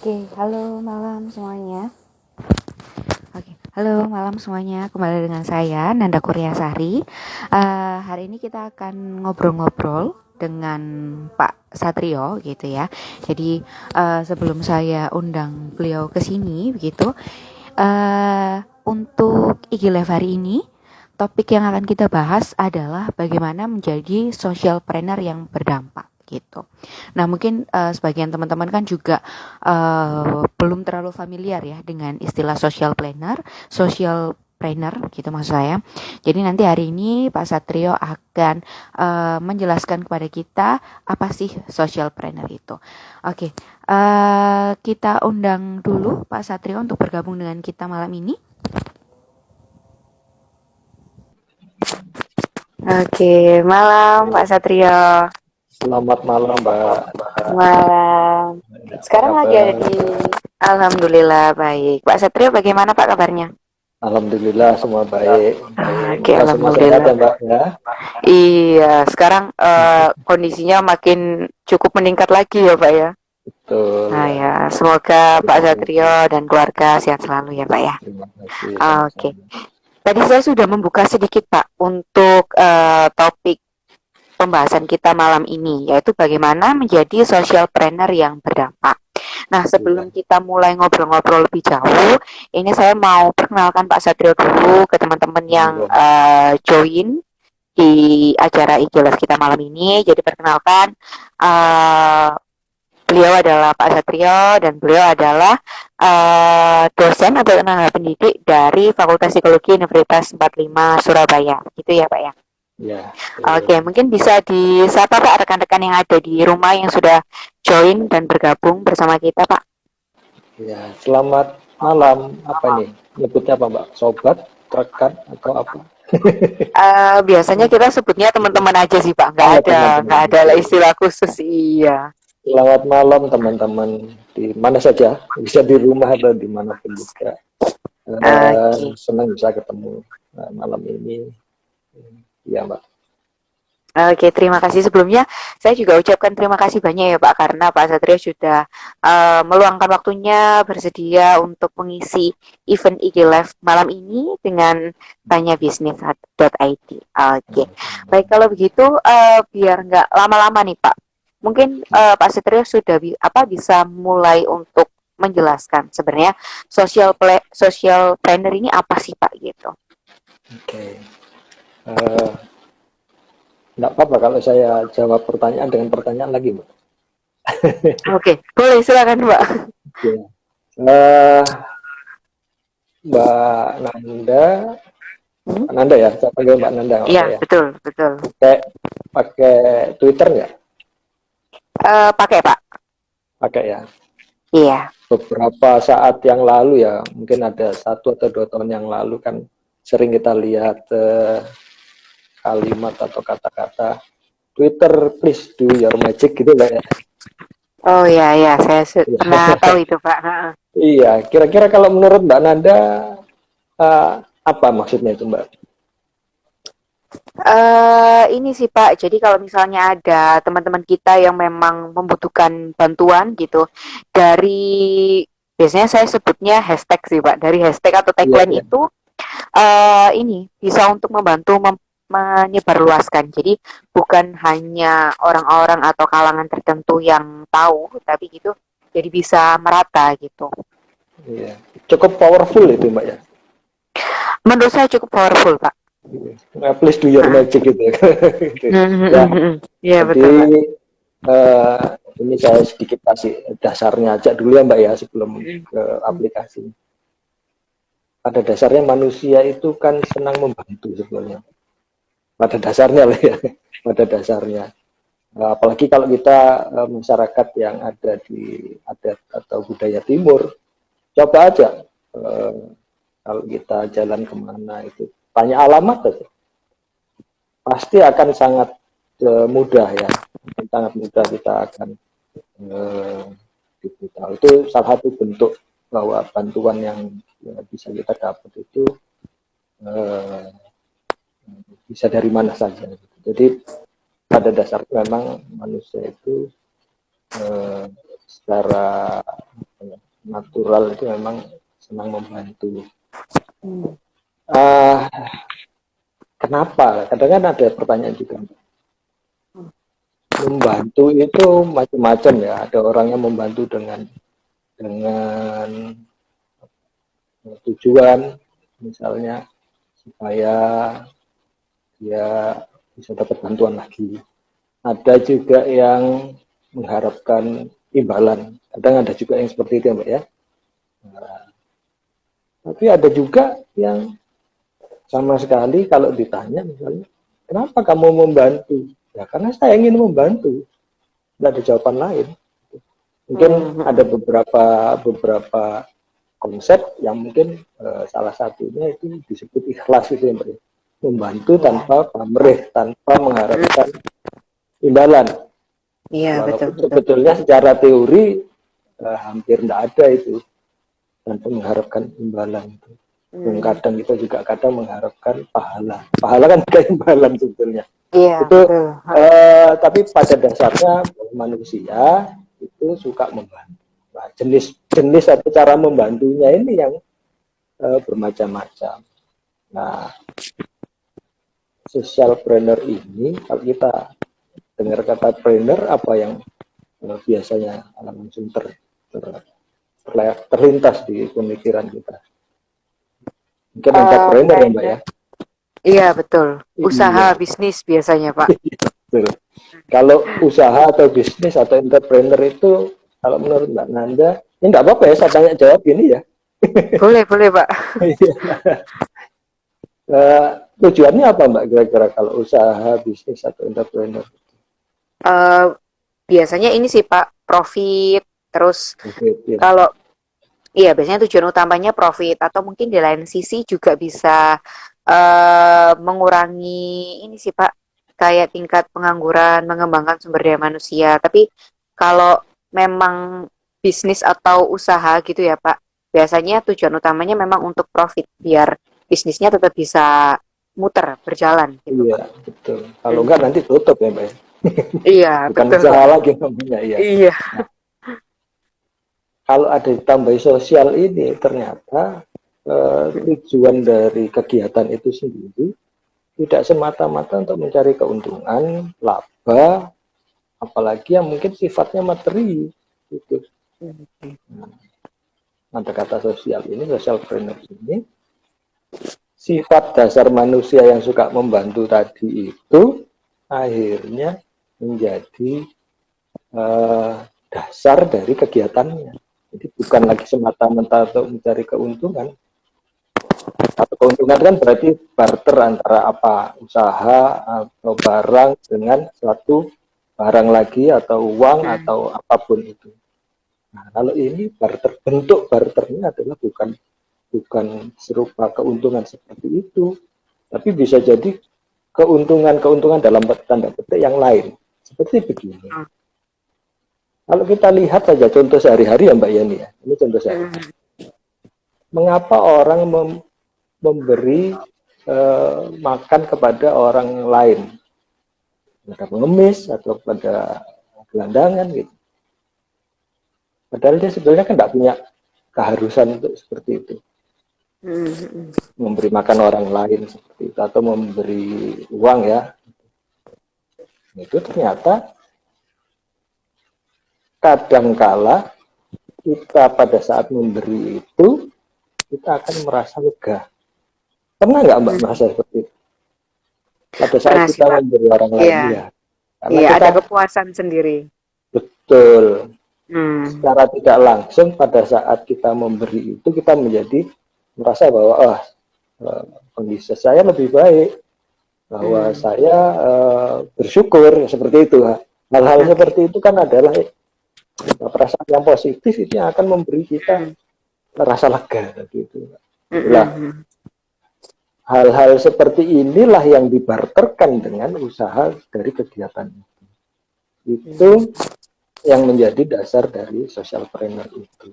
Oke, halo malam semuanya. Halo malam semuanya. Kembali dengan saya Nanda Kuryasari. Hari ini kita akan ngobrol-ngobrol dengan Pak Satrio gitu ya. Jadi sebelum saya undang beliau ke sini begitu, untuk IG Live hari ini topik yang akan kita bahas adalah bagaimana menjadi social planner yang berdampak gitu. Nah mungkin sebagian teman-teman kan juga belum terlalu familiar ya dengan istilah social planner gitu maksud saya. Jadi nanti hari ini Pak Satrio akan menjelaskan kepada kita apa sih social planner itu. Oke, kita undang dulu Pak Satrio untuk bergabung dengan kita malam ini. Oke, malam Pak Satrio. Selamat malam, Mbak. Malam. Sekarang lagi ada di Alhamdulillah baik. Pak Satrio bagaimana Pak kabarnya? Alhamdulillah semua baik. Oke, Semoga semua sehat alhamdulillah. ya, Mbak ya. Iya, sekarang kondisinya makin cukup meningkat lagi ya Pak ya. Betul Nah ya. ya, semoga Pak Satrio dan keluarga sehat selalu ya Pak ya. Terima kasih Oke, sama-sama. tadi saya sudah membuka sedikit Pak untuk topik pembahasan kita malam ini, yaitu bagaimana menjadi social planner yang berdampak. Nah, Iya. sebelum kita mulai ngobrol-ngobrol lebih jauh, ini saya mau perkenalkan Pak Satrio dulu ke teman-teman yang Iya. join di acara IG Live kita malam ini. Jadi perkenalkan, beliau adalah Pak Satrio dan beliau adalah dosen atau tenaga pendidik dari Fakultas Psikologi Universitas 45 Surabaya. Gitu ya Pak ya. Iya. Oke, mungkin bisa disapa Pak rekan-rekan yang ada di rumah yang sudah join dan bergabung bersama kita Pak. Ya, selamat malam. Apa nih? Nyebutnya apa, Mbak? Sobat, rekan atau apa? Biasanya kita sebutnya teman-teman aja sih Pak, Oh, teman-teman. nggak ada istilah khusus. Iya. Selamat malam teman-teman di mana saja, bisa di rumah atau dimanapun juga. Oke. Senang bisa ketemu malam ini. Ya, Mbak. Oke, terima kasih sebelumnya. Saya juga ucapkan terima kasih banyak ya Pak karena Pak Satrio sudah meluangkan waktunya bersedia untuk mengisi event IG Live malam ini dengan tanyabisnis.id. Oke, baik kalau begitu biar nggak lama-lama nih Pak. Mungkin Pak Satrio sudah bisa mulai untuk menjelaskan sebenarnya social planner ini apa sih Pak gitu. Oke. Nggak apa-apa kalau saya jawab pertanyaan dengan pertanyaan lagi, Mbak. Oke, boleh silakan Mbak. Ya. Uh, Mbak Nanda, Mbak Nanda ya, saya panggil Mbak Nanda nggak Iya, apa ya. betul, betul. Pakai Twitter nggak? Pakai Pak. Pakai ya. Iya. Beberapa saat yang lalu ya, mungkin ada 1 atau 2 tahun yang lalu kan sering kita lihat kalimat atau kata-kata Twitter please do your magic gitu lah ya. Oh iya, iya, saya pernah tahu itu Pak. Iya, kira-kira kalau menurut Mbak Nanda apa maksudnya itu, Mbak? Ini sih Pak, jadi kalau misalnya ada teman-teman kita yang memang membutuhkan bantuan gitu, dari biasanya saya sebutnya hashtag sih Pak, dari hashtag atau Iya, tagline iya. itu ini bisa untuk membantu menyebarluaskan. Jadi bukan hanya orang-orang atau kalangan tertentu yang tahu, tapi gitu jadi bisa merata gitu. Iya. Cukup powerful itu, Mbak ya. Menurut saya cukup powerful Pak. Nah, please do your magic gitu ya. Gitu. Ya, Iya jadi betul Pak. eh, ini saya sedikit kasih dasarnya aja dulu ya, Mbak ya, sebelum ke aplikasi. Pada dasarnya manusia itu kan senang membantu sebenarnya. Pada dasarnya lah ya, pada dasarnya. Apalagi kalau kita masyarakat yang ada di adat atau budaya timur, coba aja kalau kita jalan kemana itu tanya alamat aja, pasti akan sangat mudah ya, sangat mudah kita akan diberitahu. Itu salah satu bentuk bahwa bantuan yang bisa kita dapat itu eh, bisa dari mana saja. Jadi pada dasarnya memang manusia itu secara natural itu memang senang membantu. Hmm. Ah, kenapa? Kadang kan ada pertanyaan juga. Membantu itu macam-macam ya. Ada orang yang membantu dengan tujuan, misalnya supaya dia bisa dapat bantuan lagi. Ada juga yang mengharapkan imbalan. Kadang ada juga yang seperti itu ya Mbak ya. Nah, tapi ada juga yang sama sekali kalau ditanya misalnya, kenapa kamu membantu? Ya karena saya ingin membantu. Tidak ada jawaban lain. Mungkin ada beberapa konsep yang mungkin salah satunya itu disebut ikhlas itu ya Mbak ya. Membantu tanpa pamrih, tanpa mengharapkan imbalan. Iya, betul, Walaupun betul. sebetulnya secara teori hampir tidak ada itu tanpa mengharapkan imbalan itu. Dan kadang kita juga kadang mengharapkan pahala. Pahala kan bukan imbalan sebetulnya. Iya, Itu betul. tapi pada dasarnya manusia itu suka membantu. Nah, jenis atau cara membantunya ini yang bermacam-macam. Nah, social planner ini kalau kita dengar kata planner apa yang biasanya langsung terlintas di pemikiran kita. Mungkin entrepreneur ya Mbak ya. Iya, betul. Iya, Usaha bisnis biasanya, Pak. betul. Kalau usaha atau bisnis atau entrepreneur itu, kalau menurut Mbak Nanda, ini nggak apa-apa ya, saya tanya jawab ini ya. Boleh, boleh, Pak. Tujuannya apa Mbak kira-kira kalau usaha, bisnis atau entrepreneur? Eh, biasanya ini sih, Pak, profit. Terus Oke, ya. kalau iya, biasanya tujuan utamanya profit atau mungkin di lain sisi juga bisa mengurangi ini sih Pak, kayak tingkat pengangguran, mengembangkan sumber daya manusia. Tapi kalau memang bisnis atau usaha gitu ya Pak, biasanya tujuan utamanya memang untuk profit, biar bisnisnya tetap bisa muter, berjalan gitu Iya, Pak. betul. Kalau enggak nanti tutup ya Mbak ya. Iya, Bukan betul Pak. usaha lagi namanya ya. Iya. Nah, kalau ada ditambahi sosial ini ternyata tujuan dari kegiatan itu sendiri tidak semata-mata untuk mencari keuntungan, laba, apalagi yang mungkin sifatnya materi. Gitu. Nah, ada kata sosial ini, social planner ini, sifat dasar manusia yang suka membantu tadi itu akhirnya menjadi dasar dari kegiatannya. Jadi bukan lagi semata-mata untuk mencari keuntungan. Atau keuntungan kan berarti barter antara apa usaha atau barang dengan suatu barang lagi atau uang atau apapun itu. Nah, kalau ini barter, bentuk barternya adalah bukan serupa keuntungan seperti itu, tapi bisa jadi keuntungan dalam tanda petik yang lain. Seperti begini. Kalau kita lihat saja contoh sehari-hari ya Mbak Yani ya, ini contoh sehari-hari. Mengapa orang memberi makan kepada orang lain, kepada pengemis atau pada gelandangan gitu. Padahal dia sebenarnya kan tidak punya keharusan untuk seperti itu. Memberi makan orang lain seperti itu atau memberi uang ya. Itu ternyata kadangkala kita pada saat memberi itu kita akan merasa lega. Pernah nggak Mbak merasa seperti itu? Pada saat Pernah sih kita Pak. memberi orang lain Iya, ya. Karena iya kita ada kepuasan sendiri. betul Hmm. secara tidak langsung pada saat kita memberi itu kita menjadi merasa bahwa kondisi saya lebih baik, bahwa saya bersyukur seperti itu. Hal-hal seperti itu kan adalah perasaan yang positif itu yang akan memberi kita rasa lega gitu. Itulah hal-hal seperti inilah yang dibarterkan dengan usaha dari kegiatan itu yang menjadi dasar dari social planner itu.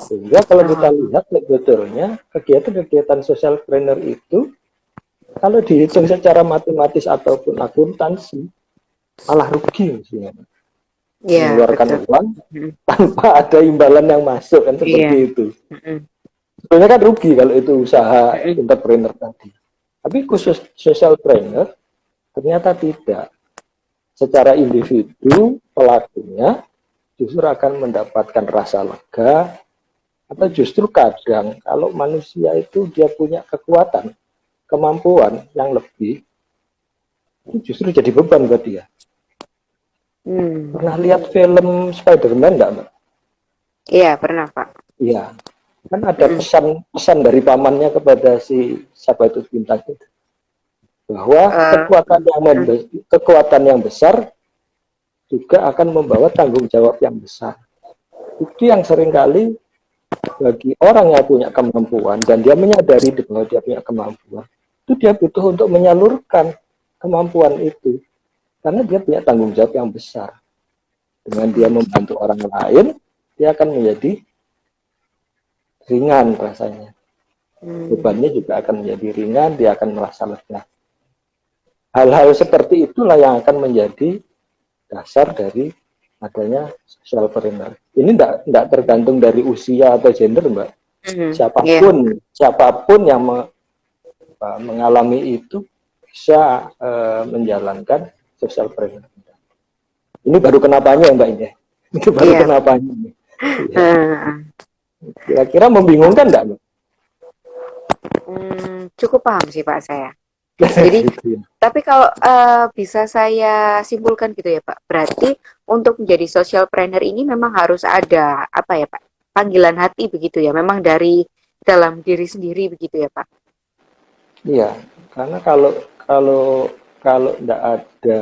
Sehingga kalau kita lihat sebetulnya kegiatan-kegiatan social planner itu kalau dihitung secara matematis ataupun akuntansi malah rugi misalnya. Iya, mengeluarkan betul. uang Mm, tanpa ada imbalan yang masuk kan iya. seperti itu. Mm, Sebenarnya kan rugi kalau itu usaha mm, entrepreneur tadi. Tapi khusus social trainer ternyata tidak. Secara individu pelakunya justru akan mendapatkan rasa lega, atau mm, justru kadang kalau manusia itu dia punya kekuatan, kemampuan yang lebih, itu justru jadi beban buat dia. mm. Pernah lihat film Spider-Man nggak, Mbak? Iya, pernah, Pak. Iya. Kan ada Mm, pesan dari pamannya kepada si siapa itu bintang itu, bahwa eh, mm, kekuatan yang besar juga akan membawa tanggung jawab yang besar. Itu yang seringkali bagi orang yang punya kemampuan dan dia menyadari bahwa dia punya kemampuan, itu dia butuh untuk menyalurkan kemampuan itu karena dia punya tanggung jawab yang besar. Dengan dia membantu orang lain, dia akan menjadi ringan rasanya. mm, Bebannya juga akan menjadi ringan, dia akan merasa lega. Hal-hal seperti itulah yang akan menjadi dasar dari adanya social entrepreneur. Ini tidak tergantung dari usia atau gender, Mbak. iya. Siapapun yang mengalami itu bisa menjalankan social entrepreneur. Ini baru kenapanya, Mbak, ini. Itu baru Iya. kenapanya. Ya. Heeh. Kira-kira membingungkan enggak, Mbak? Cukup paham sih Pak saya. Jadi, Gitu ya. tapi kalau bisa saya simpulkan gitu ya Pak, berarti untuk menjadi social planner ini memang harus ada apa ya Pak, panggilan hati begitu ya, memang dari dalam diri sendiri begitu ya Pak. Iya, karena kalau kalau kalau enggak ada,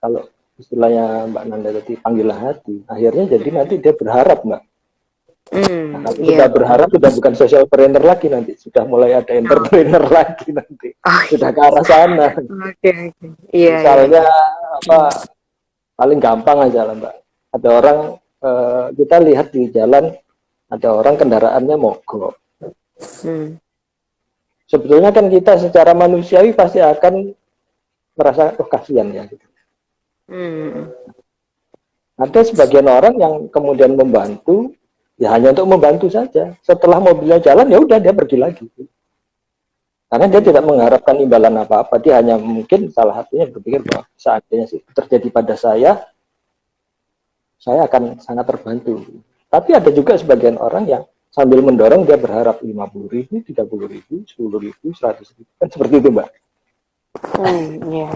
kalau istilahnya Mbak Nanda tadi panggilan hati, akhirnya jadi nanti dia berharap, Mbak. Nah, kalau Iya sudah betul. berharap sudah bukan social entrepreneur lagi nanti, sudah mulai ada Oh, entrepreneur lagi nanti, oh, sudah ke arah sana. oke oke. Iya iya Misalnya iya. Hmm. apa, paling gampang aja lah, Mbak. Ada orang, kita lihat di jalan ada orang kendaraannya mogok. Hmm. Sebetulnya kan kita secara manusiawi pasti akan merasa oh kasihan ya. Gitu. Hmm. Ada sebagian orang yang kemudian membantu ya hanya untuk membantu saja. Setelah mobilnya jalan ya udah dia pergi lagi. Karena dia tidak Hmm. mengharapkan imbalan apa-apa. Dia hanya mungkin salah satunya berpikir bahwa seandainya sih terjadi pada saya akan sangat terbantu. Tapi ada juga sebagian orang yang sambil mendorong dia berharap 50.000, 30.000, 10.000, 100.000. Kan seperti itu, Mbak. Iya.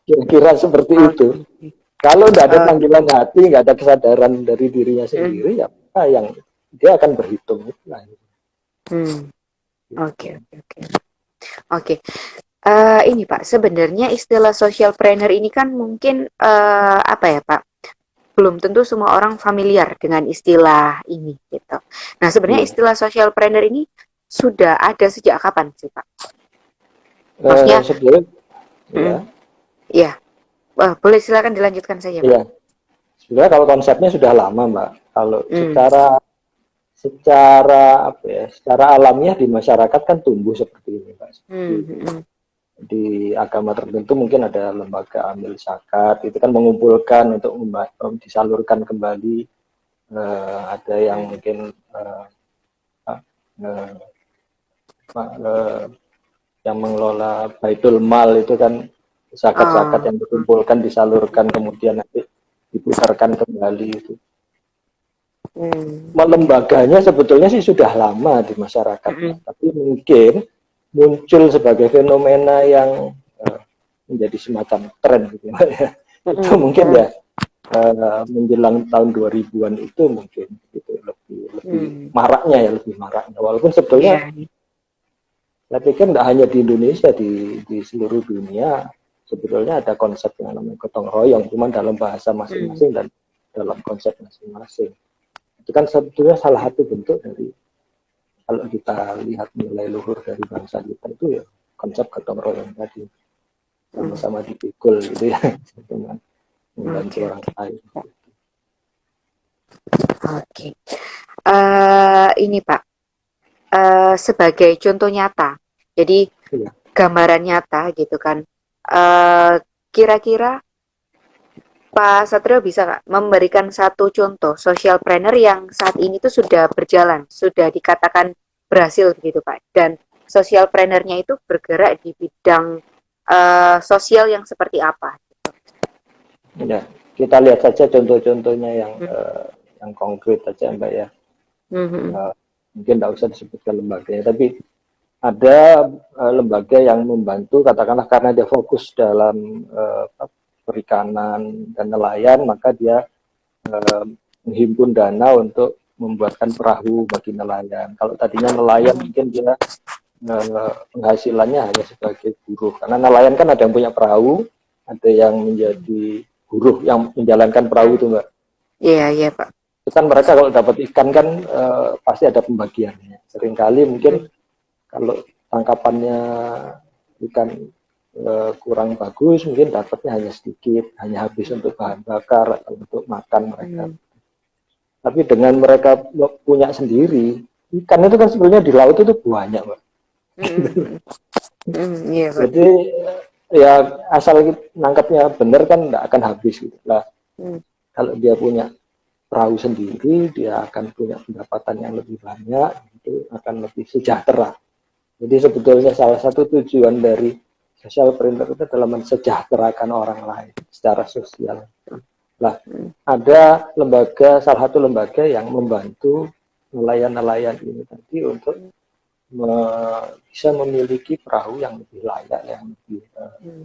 Kira-kira seperti itu. Oke. Kalau tidak ada Oke. panggilan hati, nggak ada kesadaran dari dirinya Hmm. sendiri, ya yang dia akan berhitung. Hmm. Oke oke oke. Oke. Ini Pak, sebenarnya istilah social planner ini kan mungkin apa ya Pak? Belum tentu semua orang familiar dengan istilah ini gitu. Nah, sebenarnya Iya. istilah social planner ini sudah ada sejak kapan sih Pak? Maksudnya, Sebelum mm, ya, ya, boleh silakan dilanjutkan saja Pak. ya. Sebenarnya kalau konsepnya sudah lama, Mbak. Kalau Hmm, secara apa ya, secara alamiah di masyarakat kan tumbuh seperti ini, Mbak. Seperti hmm, hmm, di agama tertentu mungkin ada lembaga amil zakat, itu kan mengumpulkan untuk disalurkan kembali. Ada yang hmm. mungkin eh, eh, yang mengelola Baitul Mal itu kan zakat-zakat Oh, yang dikumpulkan disalurkan kemudian nanti diputarkan kembali itu. oke. Lembaganya sebetulnya sih sudah lama di masyarakat, Hmm, tapi mungkin muncul sebagai fenomena yang menjadi semacam tren gitu ya. Itu hmm, mungkin ya menjelang tahun 2000-an itu mungkin itu lebih hmm. maraknya ya, lebih maraknya. Walaupun sebetulnya Iya. saya pikir tidak hanya di Indonesia, di seluruh dunia sebetulnya ada konsep yang namanya gotong royong, cuma dalam bahasa Hmm, masing-masing dan dalam konsep masing-masing. Itu kan sebetulnya salah satu bentuk dari, kalau kita lihat nilai luhur dari bangsa kita itu ya konsep gotong royong tadi, hmm. sama-sama dipikul gitu ya, dengan membantu Oke, orang oke. lain. Oke. Ini Pak, sebagai contoh nyata. Jadi Ya. gambaran nyata gitu kan. Eh, Kira-kira Pak Satrio bisa nggak memberikan satu contoh social planner yang saat ini tuh sudah berjalan, sudah dikatakan berhasil begitu Pak. Dan social plannernya itu bergerak di bidang sosial yang seperti apa? Ya, kita lihat saja contoh-contohnya Hmm. yang konkret saja Mbak ya. Hmm. Ya, mungkin tidak usah disebutkan lembaganya, tapi ada lembaga yang membantu, katakanlah karena dia fokus dalam perikanan dan nelayan, maka dia eh, menghimpun dana untuk membuatkan perahu bagi nelayan. Kalau tadinya nelayan mungkin dia penghasilannya hanya sebagai buruh, karena nelayan kan ada yang punya perahu, ada yang menjadi buruh yang menjalankan perahu itu Mbak. Iya, iya Pak. Itu kan mereka kalau dapat ikan kan pasti ada pembagiannya. Seringkali mungkin Hmm. kalau tangkapannya ikan kurang bagus, mungkin dapatnya hanya sedikit, hanya habis untuk bahan bakar atau untuk makan mereka. Hmm. Tapi dengan mereka punya sendiri, ikan itu kan sebenarnya di laut itu banyak, Mbak. Hmm. Hmm. Iya Pak. Jadi ya asal nangkapnya benar kan nggak akan habis gitu. Nah, Hmm. kalau dia punya perahu sendiri, dia akan punya pendapatan yang lebih banyak, itu akan lebih sejahtera. Jadi sebetulnya salah satu tujuan dari social printer itu adalah mensejahterakan orang lain secara sosial. Nah, Hmm. ada lembaga, salah satu lembaga yang membantu nelayan-nelayan ini tadi untuk bisa memiliki perahu yang lebih layak, yang Hmm.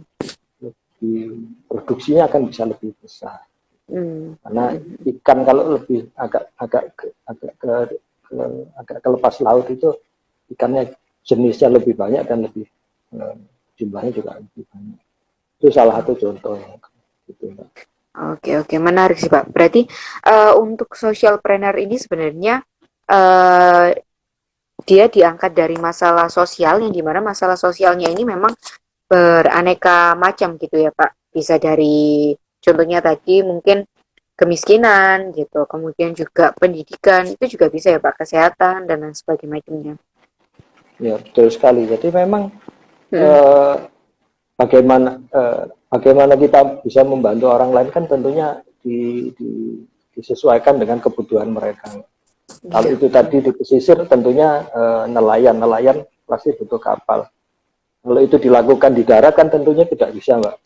lebih produksinya akan bisa lebih besar. Hmm. Karena Hmm. ikan kalau lebih agak ke lepas laut itu ikannya jenisnya lebih banyak dan lebih eh, jumlahnya juga lebih banyak. Itu salah satu contoh yang gitu, Mbak. Oke, oke, menarik sih Pak. Berarti untuk social planner ini sebenarnya eh, dia diangkat dari masalah sosial yang dimana masalah sosialnya ini memang beraneka macam gitu ya Pak. Bisa dari contohnya tadi mungkin kemiskinan gitu, kemudian juga pendidikan itu juga bisa ya Pak, kesehatan dan lain sebagainya. Ya betul sekali. Jadi memang Hmm. eh, bagaimana kita bisa membantu orang lain kan tentunya disesuaikan dengan kebutuhan mereka. Kalau Iya. itu tadi di pesisir tentunya nelayan pasti butuh kapal. Kalau itu dilakukan di darat kan tentunya tidak bisa, Mbak.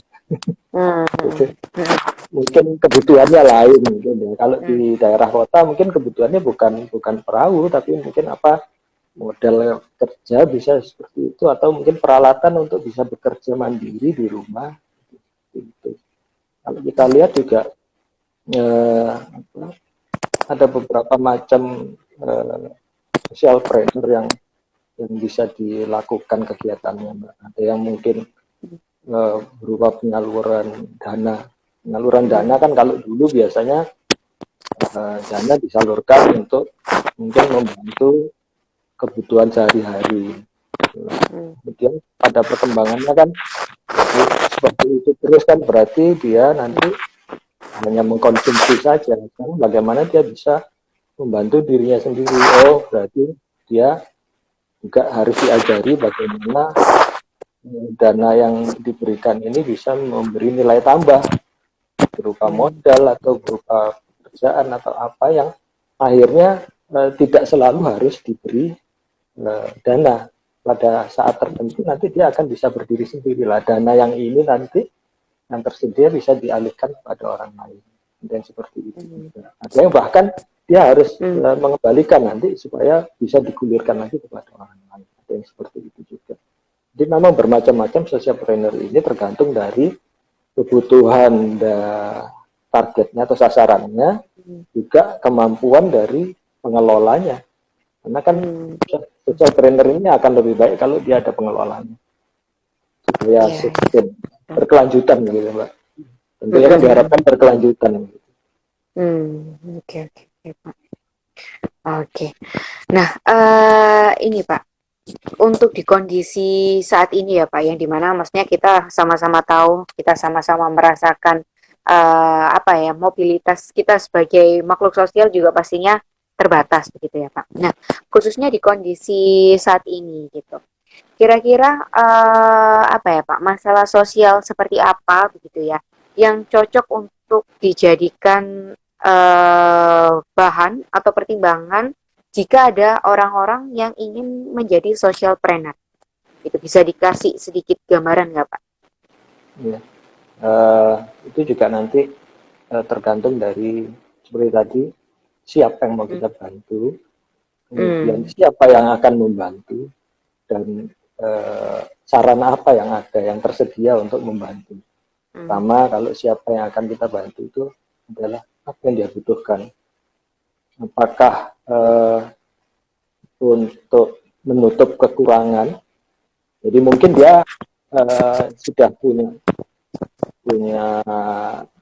Hmm. Jadi, Hmm. Hmm. mungkin kebutuhannya lain mungkin ya. Kalau Hmm. di daerah kota mungkin kebutuhannya bukan perahu, tapi mungkin apa model kerja bisa seperti itu, atau mungkin peralatan untuk bisa bekerja mandiri di rumah. Gitu. Kalau kita lihat juga eh, ada beberapa macam social pressure yang bisa dilakukan kegiatannya, Mbak. Ada yang mungkin berupa penyaluran dana. Penyaluran dana kan kalau dulu biasanya dana disalurkan untuk mungkin membantu kebutuhan sehari-hari. Hmm. Kemudian pada perkembangannya kan kalau seperti itu terus kan berarti dia nanti hanya mengkonsumsi saja. Kan bagaimana dia bisa membantu dirinya sendiri? Oh, berarti dia juga harus diajari bagaimana dana yang diberikan ini bisa memberi nilai tambah berupa Hmm. modal atau berupa pekerjaan atau apa yang akhirnya tidak selalu harus diberi dana. Pada saat tertentu nanti dia akan bisa berdiri sendiri lah. Dana yang ini nanti yang tersedia bisa dialihkan kepada orang lain. Dan seperti itu Hmm. juga. Ada yang bahkan dia harus Hmm. mengembalikan nanti supaya bisa digulirkan lagi kepada orang lain. Ada yang seperti itu juga. Jadi memang bermacam-macam social planner ini tergantung dari kebutuhan targetnya atau sasarannya, Hmm. juga kemampuan dari pengelolanya. Karena kan Hmm. social trainer ini akan lebih baik kalau dia ada pengelolanya supaya Iya, iya. sustain berkelanjutan gitu Mbak. Tentunya kan Hmm. diharapkan berkelanjutan. Hmm. Oke, oke, oke, Pak. Oke. Nah, ini Pak, untuk di kondisi saat ini ya Pak, yang dimana maksudnya kita sama-sama tahu, kita sama-sama merasakan apa ya, mobilitas kita sebagai makhluk sosial juga pastinya terbatas begitu ya Pak. Nah, khususnya di kondisi saat ini gitu. Kira-kira apa ya Pak, masalah sosial seperti apa begitu ya, yang cocok untuk untuk dijadikan bahan atau pertimbangan jika ada orang-orang yang ingin menjadi socialpreneur? Itu bisa dikasih sedikit gambaran nggak, Pak? Ya. Itu juga nanti tergantung dari seperti tadi, siapa yang mau kita bantu, kemudian siapa yang akan membantu, dan sarana apa yang ada yang tersedia untuk membantu. Pertama, kalau siapa yang akan kita bantu itu adalah apa yang dia butuhkan. Apakah untuk menutup kekurangan, jadi mungkin dia sudah punya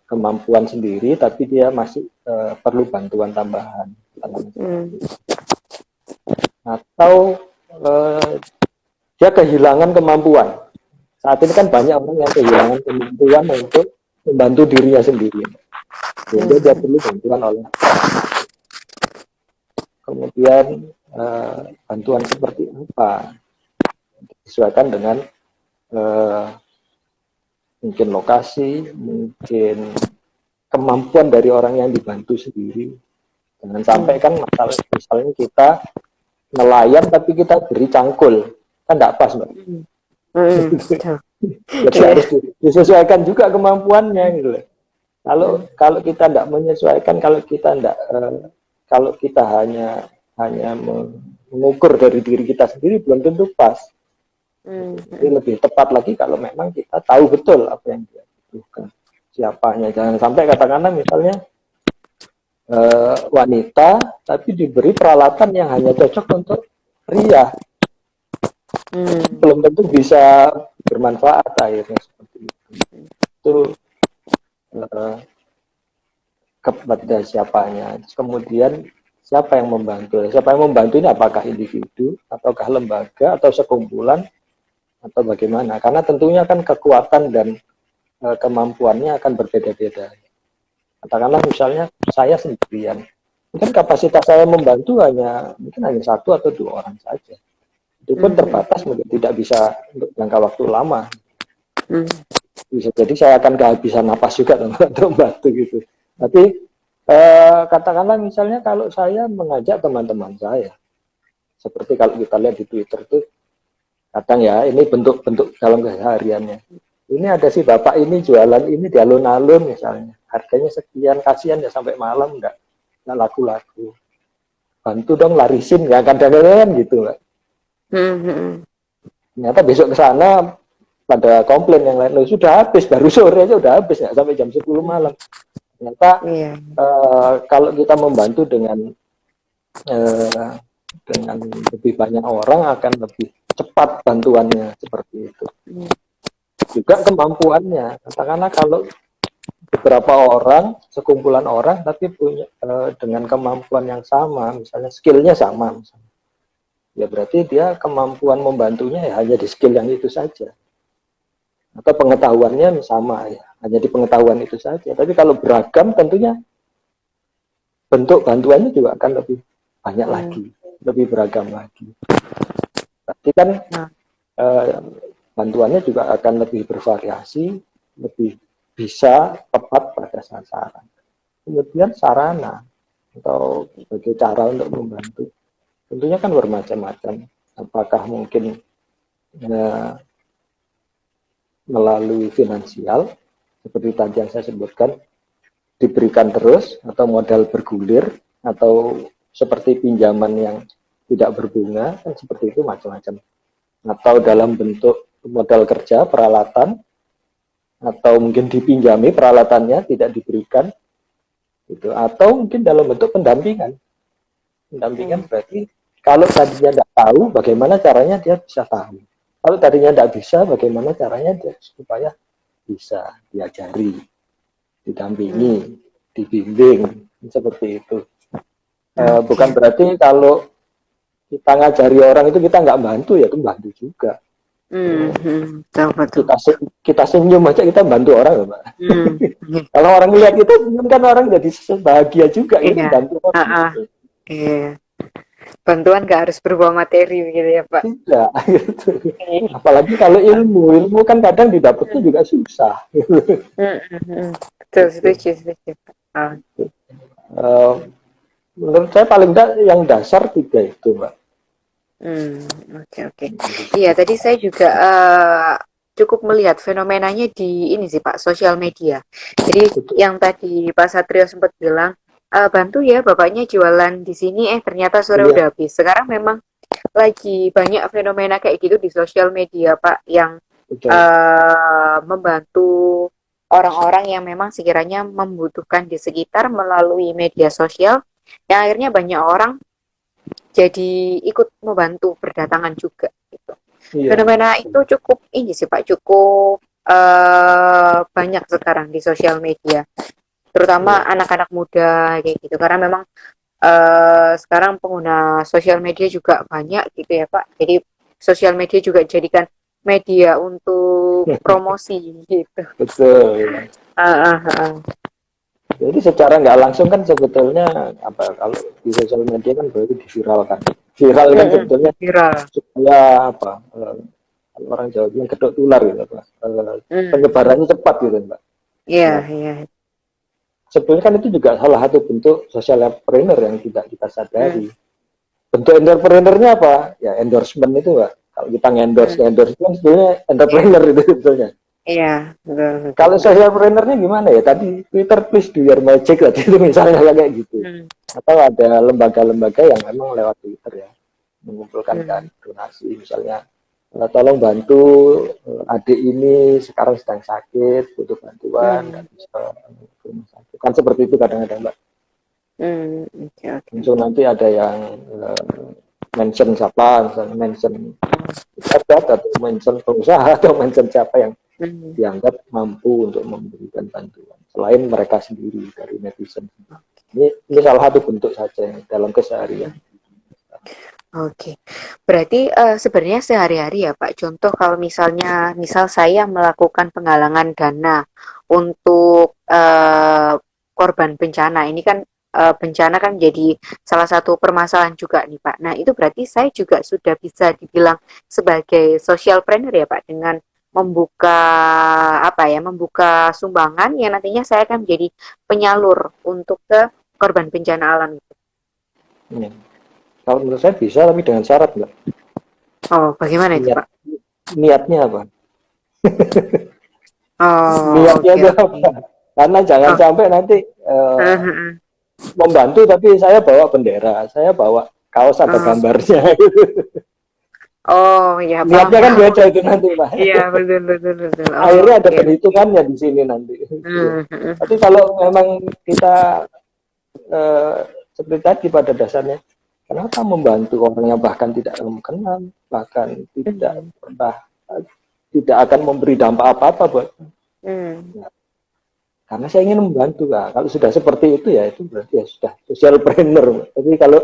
kemampuan sendiri, tapi dia masih perlu bantuan tambahan. Atau dia kehilangan kemampuan. Saat ini kan banyak orang yang kehilangan kemampuan untuk membantu dirinya sendiri. Sehingga dia perlu bantuan oleh. Kemudian bantuan seperti apa? Disesuaikan dengan mungkin lokasi, mungkin kemampuan dari orang yang dibantu sendiri. Jangan sampai kan misalnya kita nelayan tapi kita beri cangkul, kan tidak pas, Mbak. Jadi harus disesuaikan juga kemampuannya gitu. Kalau kita tidak menyesuaikan, kalau kita hanya mengukur dari diri kita sendiri, belum tentu pas. Jadi lebih tepat lagi kalau memang kita tahu betul apa yang dia butuhkan, siapanya. Jangan sampai katakanlah misalnya wanita tapi diberi peralatan yang hanya cocok untuk pria, belum tentu bisa bermanfaat akhirnya seperti itu. Itu kepada siapanya. Kemudian siapa yang membantu? Siapa yang membantu ini apakah individu ataukah lembaga atau sekumpulan atau bagaimana? Karena tentunya kan kekuatan dan kemampuannya akan berbeda-beda. Katakanlah misalnya saya sendirian, mungkin kapasitas saya membantu mungkin hanya 1 atau 2 orang saja. Itu pun terbatas, mungkin tidak bisa untuk jangka waktu lama. Bisa jadi saya akan kehabisan napas juga untuk membantu gitu. Tapi katakanlah misalnya kalau saya mengajak teman-teman saya, seperti kalau kita lihat di Twitter tuh, kadang ya ini bentuk-bentuk dalam kesehariannya. Ini ada si bapak ini jualan ini di alun-alun misalnya, harganya sekian, kasihan ya sampai malam nggak laku-laku. Bantu dong larisin, ya kadang-kadang gitu, Mbak. Ternyata besok ke sana pada komplain yang lain, sudah habis, baru sore aja udah habis, nggak sampai jam 10 malam. Ternyata kalau kita membantu dengan lebih banyak orang akan lebih cepat bantuannya seperti itu. Juga kemampuannya, katakanlah kalau beberapa orang, sekumpulan orang tapi punya dengan kemampuan yang sama, misalnya skillnya sama, misalnya, ya berarti dia kemampuan membantunya ya hanya di skill yang itu saja, atau pengetahuannya sama ya hanya di pengetahuan itu saja. Tapi kalau beragam tentunya bentuk bantuannya juga akan lebih banyak lagi, lebih beragam lagi. Berarti kan bantuannya juga akan lebih bervariasi, lebih bisa tepat pada sasaran. Kemudian sarana atau sebagai cara untuk membantu, tentunya kan bermacam-macam. Apakah mungkin melalui finansial, seperti tadi yang saya sebutkan, diberikan terus, atau modal bergulir, atau seperti pinjaman yang tidak berbunga, kan seperti itu macam-macam. Atau dalam bentuk modal kerja, peralatan, atau mungkin dipinjami peralatannya tidak diberikan, gitu. Atau mungkin dalam bentuk pendampingan. Pendampingan berarti kalau tadinya tidak tahu, bagaimana caranya dia bisa tahu. Kalau tadinya tidak bisa, bagaimana caranya dia supaya bisa diajari, didampingi, dibimbing, seperti itu. Bukan berarti kalau kita ngajari orang itu kita nggak bantu, ya itu bantu juga. Kita senyum aja kita bantu orang, Mbak. Kalau orang lihat kita senyum kan orang jadi bahagia juga, itu bantu orang. Bantuan nggak harus berupa materi begitu ya, Pak? Tidak, gitu. Apalagi kalau ilmu kan kadang didapatnya juga susah. betul, Gitu. setuju, setuju. Oh, Eh, Menurut saya paling enggak yang dasar tiga itu, Mbak. oke, oke. Iya, tadi saya juga cukup melihat fenomenanya di ini sih Pak, sosial media. Jadi Betul. yang tadi Pak Satrio sempat bilang, bantu ya bapaknya jualan di sini, ternyata sore Iya, udah habis. Sekarang memang lagi banyak fenomena kayak gitu di sosial media Pak, yang betul. membantu orang-orang yang memang sekiranya membutuhkan di sekitar melalui media sosial, yang akhirnya banyak orang jadi ikut membantu berdatangan juga gitu. Iya. Fenomena itu cukup ini sih Pak, cukup banyak sekarang di sosial media, terutama Iya. anak-anak muda kayak gitu. Karena memang sekarang pengguna sosial media juga banyak gitu ya Pak. Jadi sosial media juga jadikan media untuk promosi gitu. Betul. Ah, ah, ah. Jadi secara nggak langsung kan sebetulnya apa kalau di sosial media kan berarti diviralkan. Viral kan sebetulnya Viral. supaya apa orang Jawa bilang gedok tular gitu, Pak. Penyebarannya cepat gitu, Mbak. Iya, Nah, iya. sebetulnya kan itu juga salah satu bentuk social entrepreneur yang tidak kita Hmm, sadari. Bentuk entrepreneurnya apa? Ya endorsement itu, Mbak. Kalau kita hmm, endorse itu kan sebetulnya iya, entrepreneur itu sebetulnya. iya, betul, betul. Kalau social entrepreneurnya gimana ya? Tadi Twitter please do your magic tadi itu misalnya kayak gitu. Hmm, Atau ada lembaga-lembaga yang memang lewat Twitter ya mengumpulkan kan hmm, donasi misalnya tolong bantu adik ini sekarang sedang sakit butuh bantuan nggak hmm, bisa ke rumah sakit kan seperti itu kadang-kadang Mbak. oke, oke, Muncul oke. nanti ada yang mention siapa misalnya mention pejabat atau mention pengusaha atau mention siapa yang Hmm, dianggap mampu untuk memberikan bantuan selain mereka sendiri dari netizen. Ini salah satu bentuk saja dalam keseharian. hmm. Oke, berarti sebenarnya sehari-hari ya Pak. Contoh kalau misalnya, misal saya melakukan penggalangan dana untuk korban bencana, ini kan bencana kan jadi salah satu permasalahan juga nih Pak. Nah itu berarti saya juga sudah bisa dibilang sebagai social planner ya Pak, dengan membuka apa ya, membuka sumbangan yang nantinya saya akan menjadi penyalur untuk ke korban bencana alam itu. Ya. Kalau menurut saya bisa tapi dengan syarat Mbak. Oh, bagaimana itu Niat Pak? niatnya apa? Oh, Niatnya oke, itu oke. apa? Karena jangan Oh, sampai nanti membantu tapi saya bawa bendera, saya bawa kaos ada oh, gambarnya. oh, ya paham, Niatnya kan paham. beda itu nanti Pak. Iya, betul, betul, betul. Oh, Akhirnya ada oke, oke. perhitungannya di sini nanti. Hmm, hmm, Tapi kalau memang kita eh, seperti tadi pada dasarnya, kenapa membantu orang yang bahkan tidak kenal, bahkan tidak hmm, pernah tidak akan memberi dampak apa-apa buat. hmm, Ya, karena saya ingin membantu Kak. Kalau sudah seperti itu ya itu berarti ya sudah social planner. Tapi kalau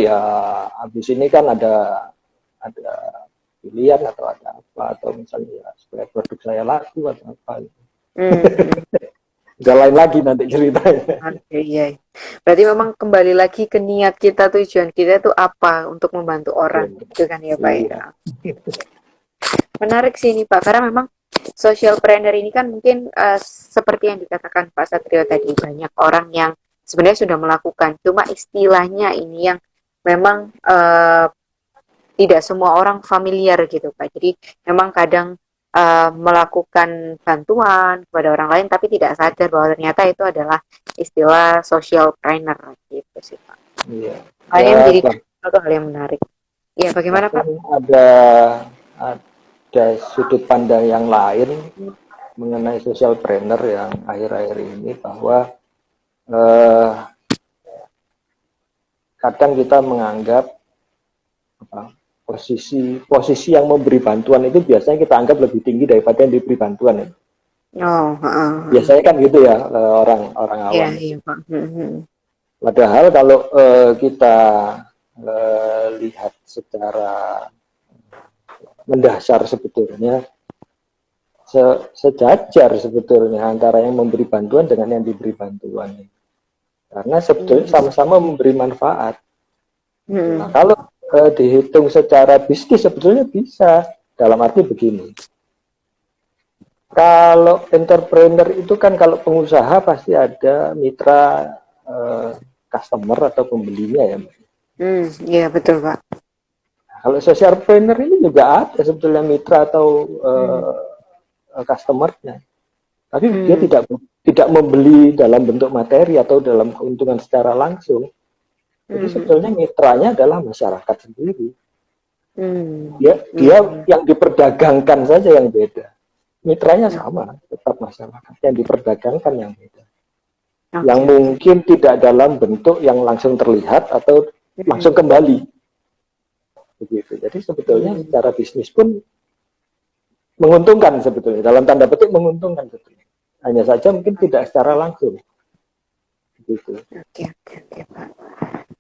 ya habis ini kan ada pilihan atau ada apa atau misalnya ya, supaya produk saya laku atau apa. hmm. Udah lain lagi nanti ceritanya. Oke, iya. Berarti memang kembali lagi ke niat kita, tujuan kita itu apa untuk membantu orang, gitu kan ya Pak ya. Iya, Menarik sih ini Pak, karena memang social planner ini kan mungkin seperti yang dikatakan Pak Satrio tadi, banyak orang yang sebenarnya sudah melakukan, cuma istilahnya ini yang memang tidak semua orang familiar gitu Pak. Jadi memang kadang melakukan bantuan kepada orang lain tapi tidak sadar bahwa ternyata itu adalah istilah social planner gitu sih Pak. iya. Makanya Ya, menjadi satu hal yang menarik. Ya, bagaimana bahkan Pak? ada sudut pandang yang lain mengenai social planner yang akhir-akhir ini bahwa eh, kadang kita menganggap apa, posisi posisi yang memberi bantuan itu biasanya kita anggap lebih tinggi daripada yang diberi bantuan ya. Oh, Biasanya kan gitu ya orang-orang iya, awam. iya Pak. Padahal kalau kita lihat secara mendasar sebetulnya sejajar sebetulnya antara yang memberi bantuan dengan yang diberi bantuan. Karena sebetulnya Hmm, sama-sama memberi manfaat. Nah, hmm, kalau dihitung secara bisnis sebetulnya bisa. Dalam arti begini, Kalau entrepreneur itu kan kalau pengusaha pasti ada mitra customer atau pembelinya ya. Iya betul Pak. Kalau socialpreneur ini juga ada sebetulnya mitra atau Hmm. customernya. Tapi dia Hmm. tidak membeli dalam bentuk materi atau dalam keuntungan secara langsung. Jadi Hmm. sebetulnya mitranya adalah masyarakat sendiri. Hmm. Dia Iya. yang diperdagangkan saja yang beda. Mitranya sama, tetap masyarakat. Yang diperdagangkan yang beda. Yang Oke oke. mungkin tidak dalam bentuk yang langsung terlihat atau langsung Hmm. kembali. Begitu. Jadi sebetulnya Hmm. secara bisnis pun menguntungkan sebetulnya. Dalam tanda petik menguntungkan sebetulnya. Hanya saja mungkin tidak secara langsung. Begitu. Oke oke oke Pak.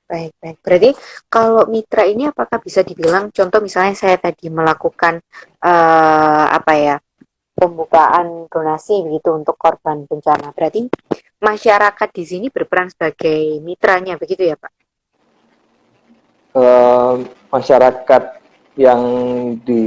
Baik baik. Berarti kalau mitra ini apakah bisa dibilang contoh misalnya saya tadi melakukan apa ya, pembukaan donasi begitu untuk korban bencana. Berarti masyarakat di sini berperan sebagai mitranya begitu ya Pak? Eh, Masyarakat yang di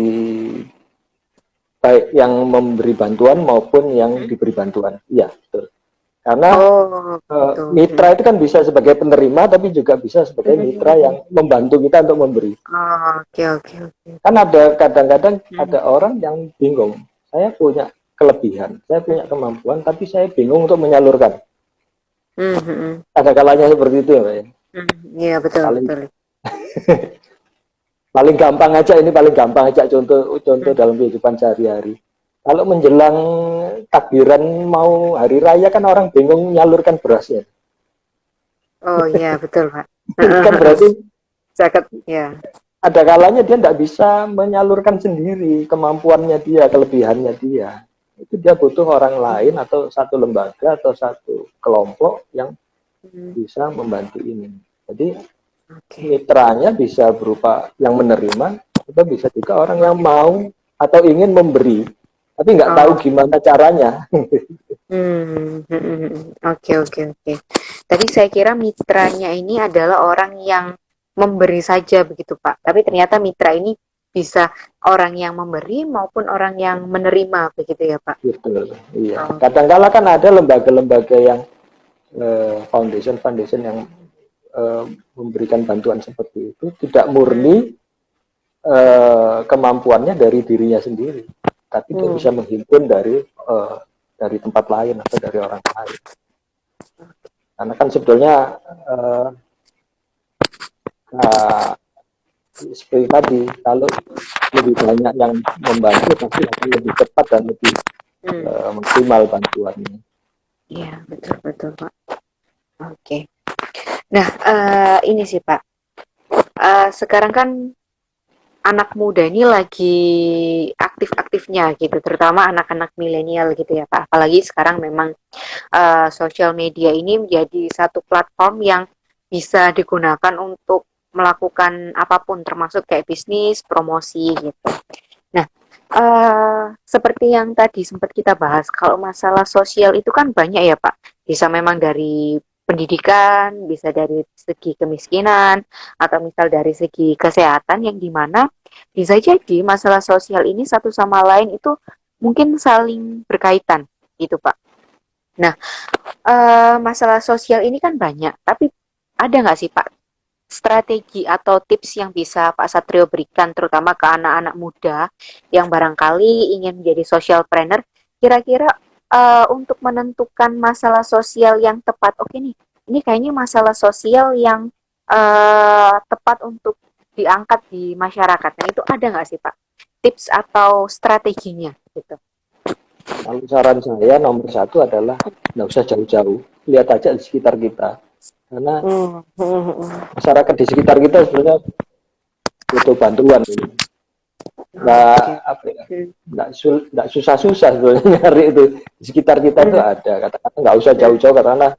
baik yang memberi bantuan maupun yang Hmm? diberi bantuan. Iya, betul. Karena Oh gitu. Hmm. mitra itu kan bisa sebagai penerima tapi juga bisa sebagai mitra Hmm. yang membantu kita untuk memberi. Oh, oke oke oke Kan oke. ada kadang-kadang Hmm. ada orang yang bingung. Saya punya kelebihan, saya punya kemampuan, tapi saya bingung untuk menyalurkan. Hmm. Hmm. Hmm. Ada kalanya seperti itu ya, Pak ya. Iya betul Paling betul. paling gampang aja ini paling gampang aja contoh contoh Hmm. dalam kehidupan sehari-hari. Kalau menjelang takbiran mau hari raya kan orang bingung menyalurkan berasnya. Oh iya betul Pak. Itu kan berarti Zakat ya. ada kalanya dia tidak bisa menyalurkan sendiri kemampuannya dia, kelebihannya dia. Itu dia butuh orang lain atau satu lembaga atau satu kelompok yang Hmm. bisa membantu ini. Jadi Oke. mitranya bisa berupa yang menerima, atau bisa juga orang yang mau atau ingin memberi, tapi nggak tahu Oh. gimana caranya. Oke oke oke. Tadi saya kira mitranya ini adalah orang yang memberi saja begitu Pak. Tapi ternyata mitra ini bisa orang yang memberi maupun orang yang menerima begitu ya Pak. Gitu. Iya. Oh. Kadang-kala kan ada lembaga-lembaga yang foundation-foundation yang eh, memberikan bantuan seperti itu tidak Hmm. murni kemampuannya dari dirinya sendiri, tapi dia Hmm. bisa menghimpun dari tempat lain atau dari orang lain. Karena kan sebetulnya eh, nah, seperti tadi, kalau lebih banyak yang membantu pasti akan lebih cepat dan lebih Hmm. maksimal bantuannya. Iya betul betul Pak. Oke. Nah ini sih Pak. Sekarang kan anak muda ini lagi aktif-aktifnya gitu, terutama anak-anak milenial gitu ya Pak. Apalagi sekarang memang sosial media ini menjadi satu platform yang bisa digunakan untuk melakukan apapun, termasuk kayak bisnis, promosi gitu. Nah, seperti yang tadi sempat kita bahas, kalau masalah sosial itu kan banyak ya Pak. Bisa memang dari pendidikan, bisa dari segi kemiskinan, atau misal dari segi kesehatan yang dimana bisa jadi masalah sosial ini satu sama lain itu mungkin saling berkaitan gitu Pak. Nah, masalah sosial ini kan banyak, tapi ada nggak sih Pak strategi atau tips yang bisa Pak Satrio berikan terutama ke anak-anak muda yang barangkali ingin menjadi socialpreneur, kira-kira untuk menentukan masalah sosial yang tepat. Oke nih, ini kayaknya masalah sosial yang tepat untuk diangkat di masyarakat. Nah itu ada nggak sih Pak tips atau strateginya gitu? Kalau saran saya nomor satu adalah nggak usah jauh-jauh, lihat aja di sekitar kita. Karena masyarakat di sekitar kita sebenarnya butuh bantuan. Nggak Oke. apa ya, nggak susah-susah sebenarnya nyari itu di sekitar kita tuh ada. Katakan nggak usah jauh-jauh karena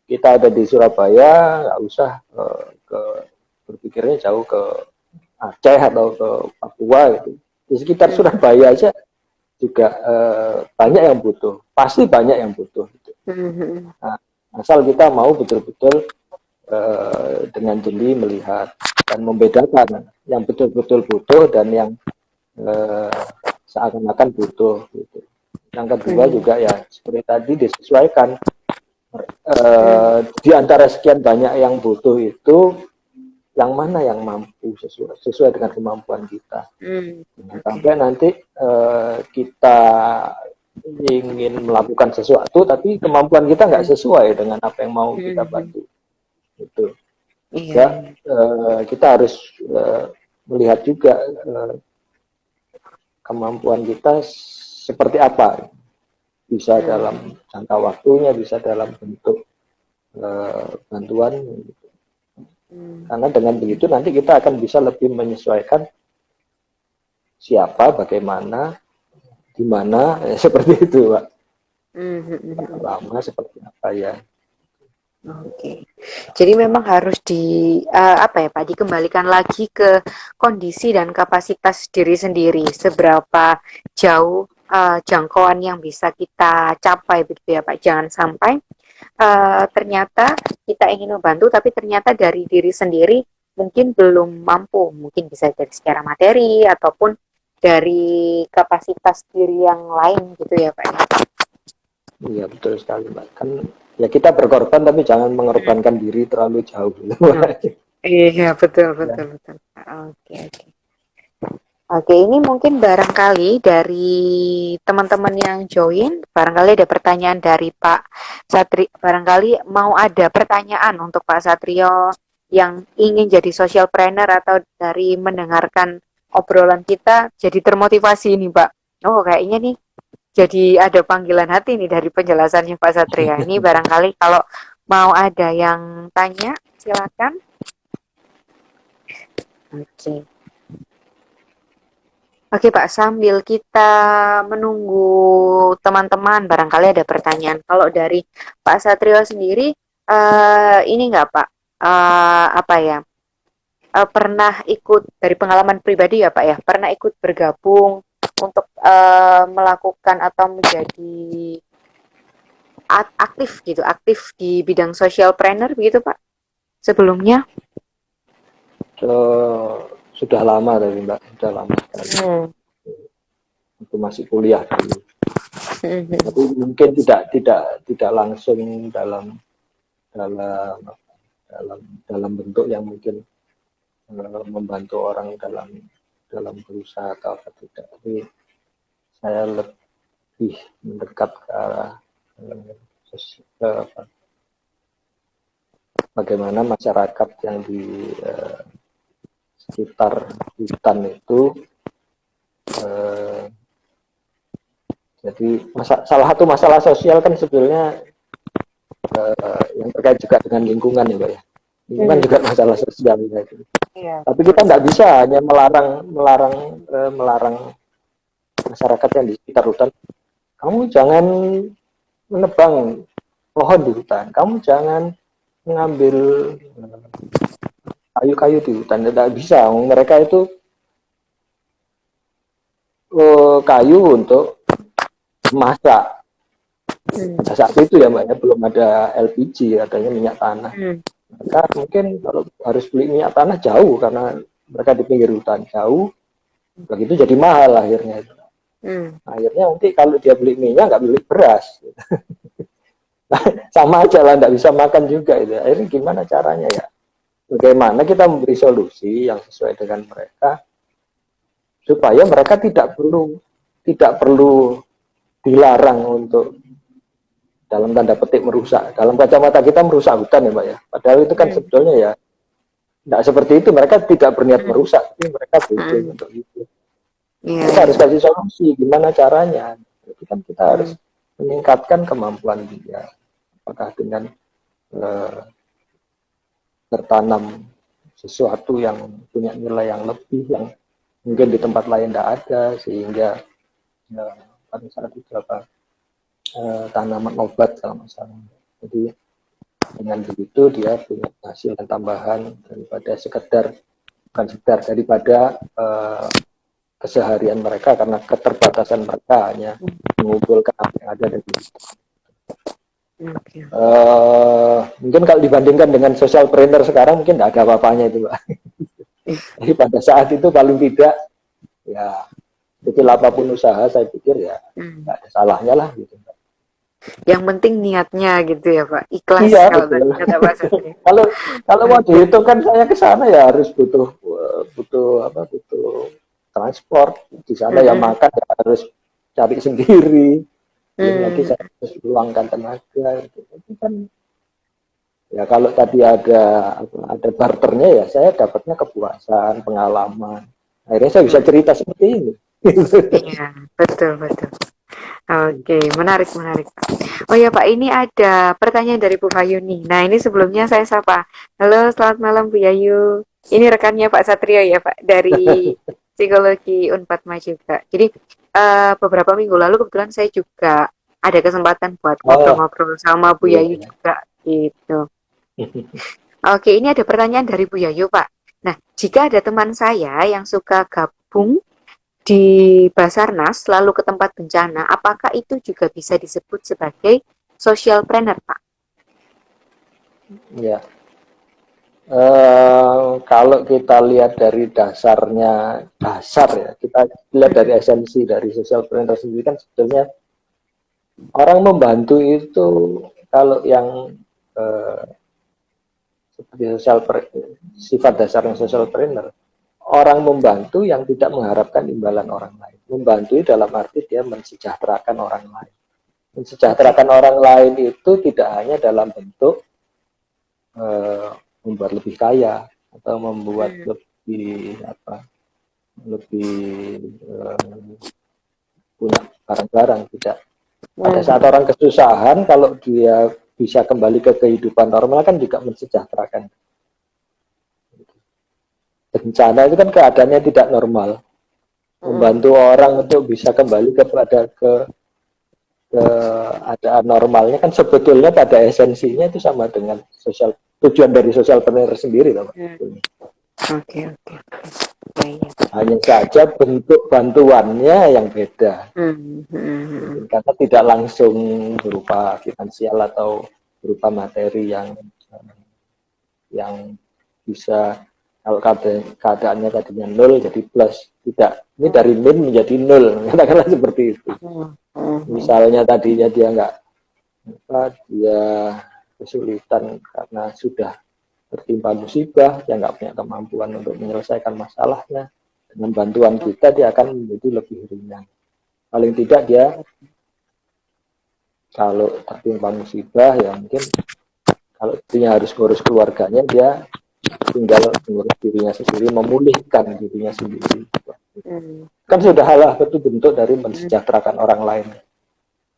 kita ada di Surabaya, nggak usah ke berpikirnya jauh ke Aceh atau ke Papua gitu. Di sekitar Surabaya aja juga banyak yang butuh, pasti banyak yang butuh. Gitu. Nah, asal kita mau betul-betul dengan jeli melihat dan membedakan yang betul-betul butuh dan yang seakan-akan butuh. Gitu. Yang kedua juga ya seperti tadi disesuaikan di antara sekian banyak yang butuh itu yang mana yang mampu sesuai dengan kemampuan kita. Sampai nanti kita ingin melakukan sesuatu tapi kemampuan kita nggak sesuai dengan apa yang mau kita bantu. Itu. Ya, kita harus melihat juga kemampuan kita seperti apa. Bisa dalam jangka waktunya, bisa dalam bentuk bantuan. Karena dengan begitu nanti kita akan bisa lebih menyesuaikan siapa, bagaimana, di mana, seperti itu, Pak. Lama seperti apa ya. Oke. Jadi memang harus dikembalikan lagi ke kondisi dan kapasitas diri sendiri, seberapa jauh jangkauan yang bisa kita capai, begitu ya Pak. Jangan sampai ternyata kita ingin membantu, tapi ternyata dari diri sendiri mungkin belum mampu, mungkin bisa dari secara materi ataupun dari kapasitas diri yang lain, gitu ya Pak. Iya betul sekali, Mbak. Kan ya kita berkorban tapi jangan mengorbankan diri terlalu jauh. Iya betul. Oke, ini mungkin barangkali dari teman-teman yang join, barangkali ada pertanyaan dari Pak Satri, barangkali mau ada pertanyaan untuk Pak Satrio yang ingin jadi social planner atau dari mendengarkan obrolan kita jadi termotivasi nih Pak. Oh kayaknya nih jadi ada panggilan hati nih dari penjelasannya Pak Satria. Ini barangkali kalau mau ada yang tanya, silakan. Oke Pak, sambil kita menunggu teman-teman, barangkali ada pertanyaan. Kalau dari Pak Satrio sendiri, ini nggak Pak, pernah ikut dari pengalaman pribadi ya Pak ya, pernah ikut bergabung untuk melakukan atau menjadi aktif di bidang social planner begitu Pak sebelumnya? Sudah lama tadi Mbak, sudah lama sekali. Itu masih kuliah dulu. Tapi mungkin tidak langsung dalam bentuk yang mungkin membantu orang dalam berusaha atau apa tidak. Tapi saya lebih mendekat ke arah bagaimana masyarakat yang di sekitar hutan itu jadi salah satu masalah sosial kan sebenarnya yang terkait juga dengan lingkungan ya Pak ya. Lingkungan juga masalah sosial gitu. Tapi kita nggak bisa hanya melarang masyarakat yang di sekitar hutan. Kamu jangan menebang pohon di hutan. Kamu jangan mengambil kayu-kayu di hutan. Tidak bisa. Mereka itu kayu untuk masak. Pada saat itu ya Mbak ya, belum ada LPG, adanya minyak tanah. Mereka mungkin kalau harus beli minyak tanah jauh karena mereka di pinggir hutan jauh. Begitu jadi mahal akhirnya itu. Akhirnya nanti kalau dia beli minyak nggak beli beras. Sama aja lah, nggak bisa makan juga itu. Akhirnya gimana caranya ya? Bagaimana kita memberi solusi yang sesuai dengan mereka supaya mereka tidak perlu dilarang untuk dalam tanda petik merusak. Dalam kacamata kita merusak hutan ya Mbak ya. Padahal itu kan sebetulnya ya tidak seperti itu. Mereka tidak berniat merusak, tapi mereka butuh untuk itu. Kita harus kasih solusi gimana caranya. Jadi kan kita harus meningkatkan kemampuan dia. Apakah dengan bertanam sesuatu yang punya nilai yang lebih, yang mungkin di tempat lain tidak ada, sehingga pada saat itu tanaman obat kalau masalah. Jadi dengan begitu dia punya hasil tambahan daripada daripada keseharian mereka, karena keterbatasan mereka hanya mengumpulkan apa yang ada dari itu. Mungkin kalau dibandingkan dengan social planner sekarang mungkin tidak ada apa-apanya itu Pak. Jadi pada saat itu paling tidak ya kecil apapun usaha saya pikir ya Hmm. nggak ada salahnya lah gitu. Yang penting niatnya gitu ya Pak, ikhlas Iya kalau betul. tadi kata Pak Satria. kalau kalau mau Oke. dihitung kan saya ke sana ya harus butuh transport di sana ya, Mm-mm. makan ya harus cari sendiri, belum lagi Hmm. saya harus luangkan tenaga gitu. Itu kan ya kalau tadi ada barternya ya saya dapatnya kepuasan, pengalaman. Akhirnya saya bisa cerita seperti ini. Iya, betul betul. Oke, menarik menarik. Oh ya Pak, ini ada pertanyaan dari Bu Bayu nih. Nah ini sebelumnya saya sapa. Halo, selamat malam Bu Yayu. Ini rekannya Pak Satrio ya Pak dari Psikologi Unpad juga. Jadi beberapa minggu lalu kebetulan saya juga ada kesempatan buat Oh ngobrol-ngobrol sama Bu iya, Yayu iya. juga gitu. Oke, ini ada pertanyaan dari Bu Yayu Pak. Nah, jika ada teman saya yang suka gabung di Basarnas lalu ke tempat bencana, apakah itu juga bisa disebut sebagai social planner, Pak? Ya. Kalau kita lihat dari dasar ya, kita lihat dari Hmm, esensi dari social planner sendiri kan sebetulnya orang membantu itu kalau yang eh, seperti sifat dasarnya social planner, orang membantu yang tidak mengharapkan imbalan orang lain. Membantu dalam arti dia mensejahterakan orang lain. oke. Mensejahterakan orang lain itu tidak hanya dalam bentuk eh, membuat lebih kaya atau membuat Hmm, lebih lebih punya barang-barang, tidak. Pada saat hmm, orang kesusahan, kalau dia bisa kembali ke kehidupan normal kan juga mensejahterakan. Bencana itu kan keadaannya tidak normal, hmm, membantu orang untuk bisa kembali keadaan normalnya kan sebetulnya pada esensinya itu sama dengan tujuan dari sosial planner sendiri loh, hmm. Pak. Oke, oke. Ya, ya. Hanya saja bentuk bantuannya yang beda. Karena tidak langsung berupa finansial atau berupa materi yang bisa, kalau keadaannya tadinya nol jadi plus, tidak, ini dari min menjadi nol, katakanlah seperti itu. Hmm, hmm, Misalnya tadinya dia kesulitan karena sudah tertimpa musibah, dia nggak punya kemampuan untuk menyelesaikan masalahnya, dengan bantuan kita dia akan menjadi lebih ringan. Paling tidak dia kalau tertimpa musibah ya mungkin kalau dia harus ngurus keluarganya, dia tinggal mengurus dirinya sendiri, memulihkan dirinya sendiri. hmm, Kan sudah halah itu bentuk dari hmm. mensejahterakan orang lain.